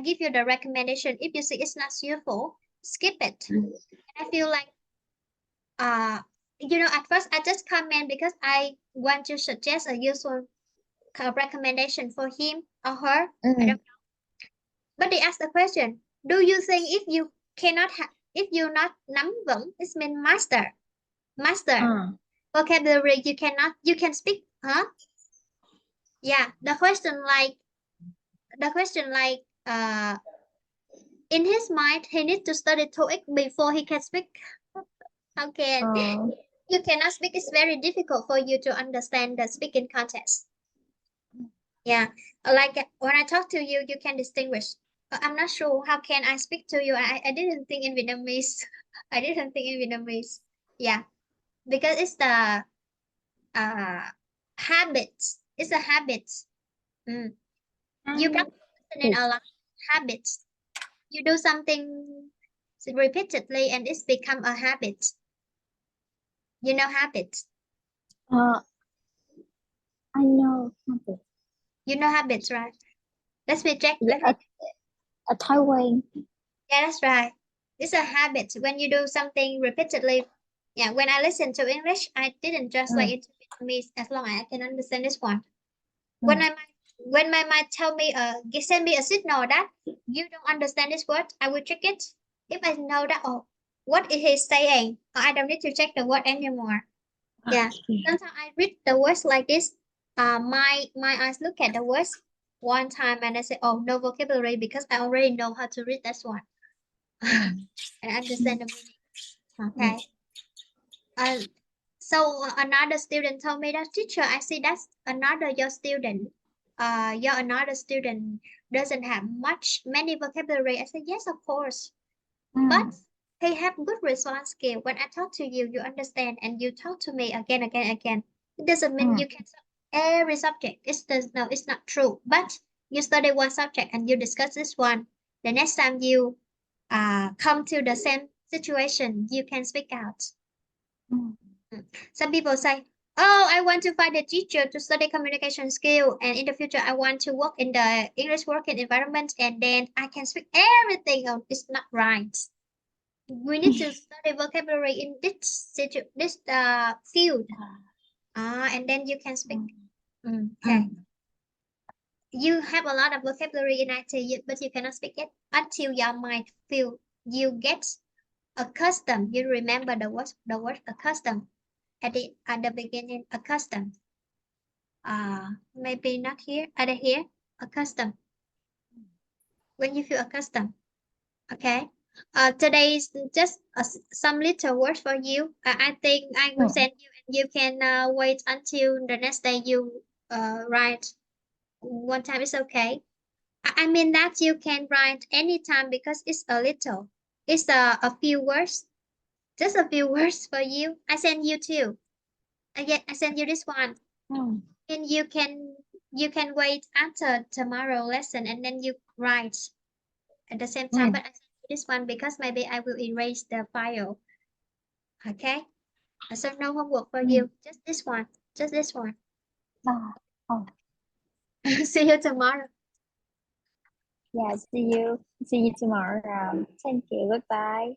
give you the recommendation. If you see it's not useful, skip it. And I feel like at first I just comment because I want to suggest a useful recommendation for him or her. I don't know. But they ask the question, "Do you think if you cannot have, if you not nắm vững, it means master vocabulary, you can speak, huh?" Yeah, the question like in his mind he needs to study TOEIC before he can speak. How can you cannot speak? It's very difficult for you to understand the speaking context. Yeah, like when I talk to you, you can distinguish. I'm not sure how can I speak to you. I didn't think in Vietnamese. I didn't think in Vietnamese. Yeah, because it's the habits. It's a habit. You practice listening a lot. Habits. You do something repeatedly, and it's become a habit. You know habits. I know habits. You know habits, right? Let me check. A thói quen. Yeah, that's right. It's a habit. When you do something repeatedly. Yeah, when I listen to English, I didn't translate it to Vietnamese as long as I can understand this one. When my mind tell me, send me a signal that you don't understand this word, I will check it. If I know that, what is he saying? I don't need to check the word anymore. Yeah. Sometimes I read the words like this. My eyes look at the words one time and I say, "Oh, no vocabulary," because I already know how to read that one. And understand the meaning. Okay. So another student told me that, "Teacher, I see that's your student. Your another student doesn't have many vocabulary." I said, "Yes, of course. But he have good response skill. When I talk to you, you understand, and you talk to me again. It doesn't mean you can solve every subject. It's not true. But you study one subject and you discuss this one. The next time you come to the same situation, you can speak out." Some people say, "Oh, I want to find a teacher to study communication skill, and in the future I want to work in the English working environment, and then I can speak everything." Oh, it's not right. We need to study vocabulary in this field. And then you can speak. Okay. You have a lot of vocabulary in IT, but you cannot speak it until your mind feel you get accustomed. You remember the word accustomed at the beginning. Accustomed. Maybe not here. Either here. Accustomed. When you feel accustomed. Okay. Today is just some little words for you. I think I will send you, and you can wait until the next day you write. One time is okay. I mean that you can write anytime because it's a little. It's a few words, just a few words for you. I send you two. I send you this one, and you can wait after tomorrow lesson and then you write at the same time. But I send you this one because maybe I will erase the file. Okay. So no homework for you. Just this one. Just this one. See you tomorrow. Yeah, see you tomorrow. Thank you. Goodbye.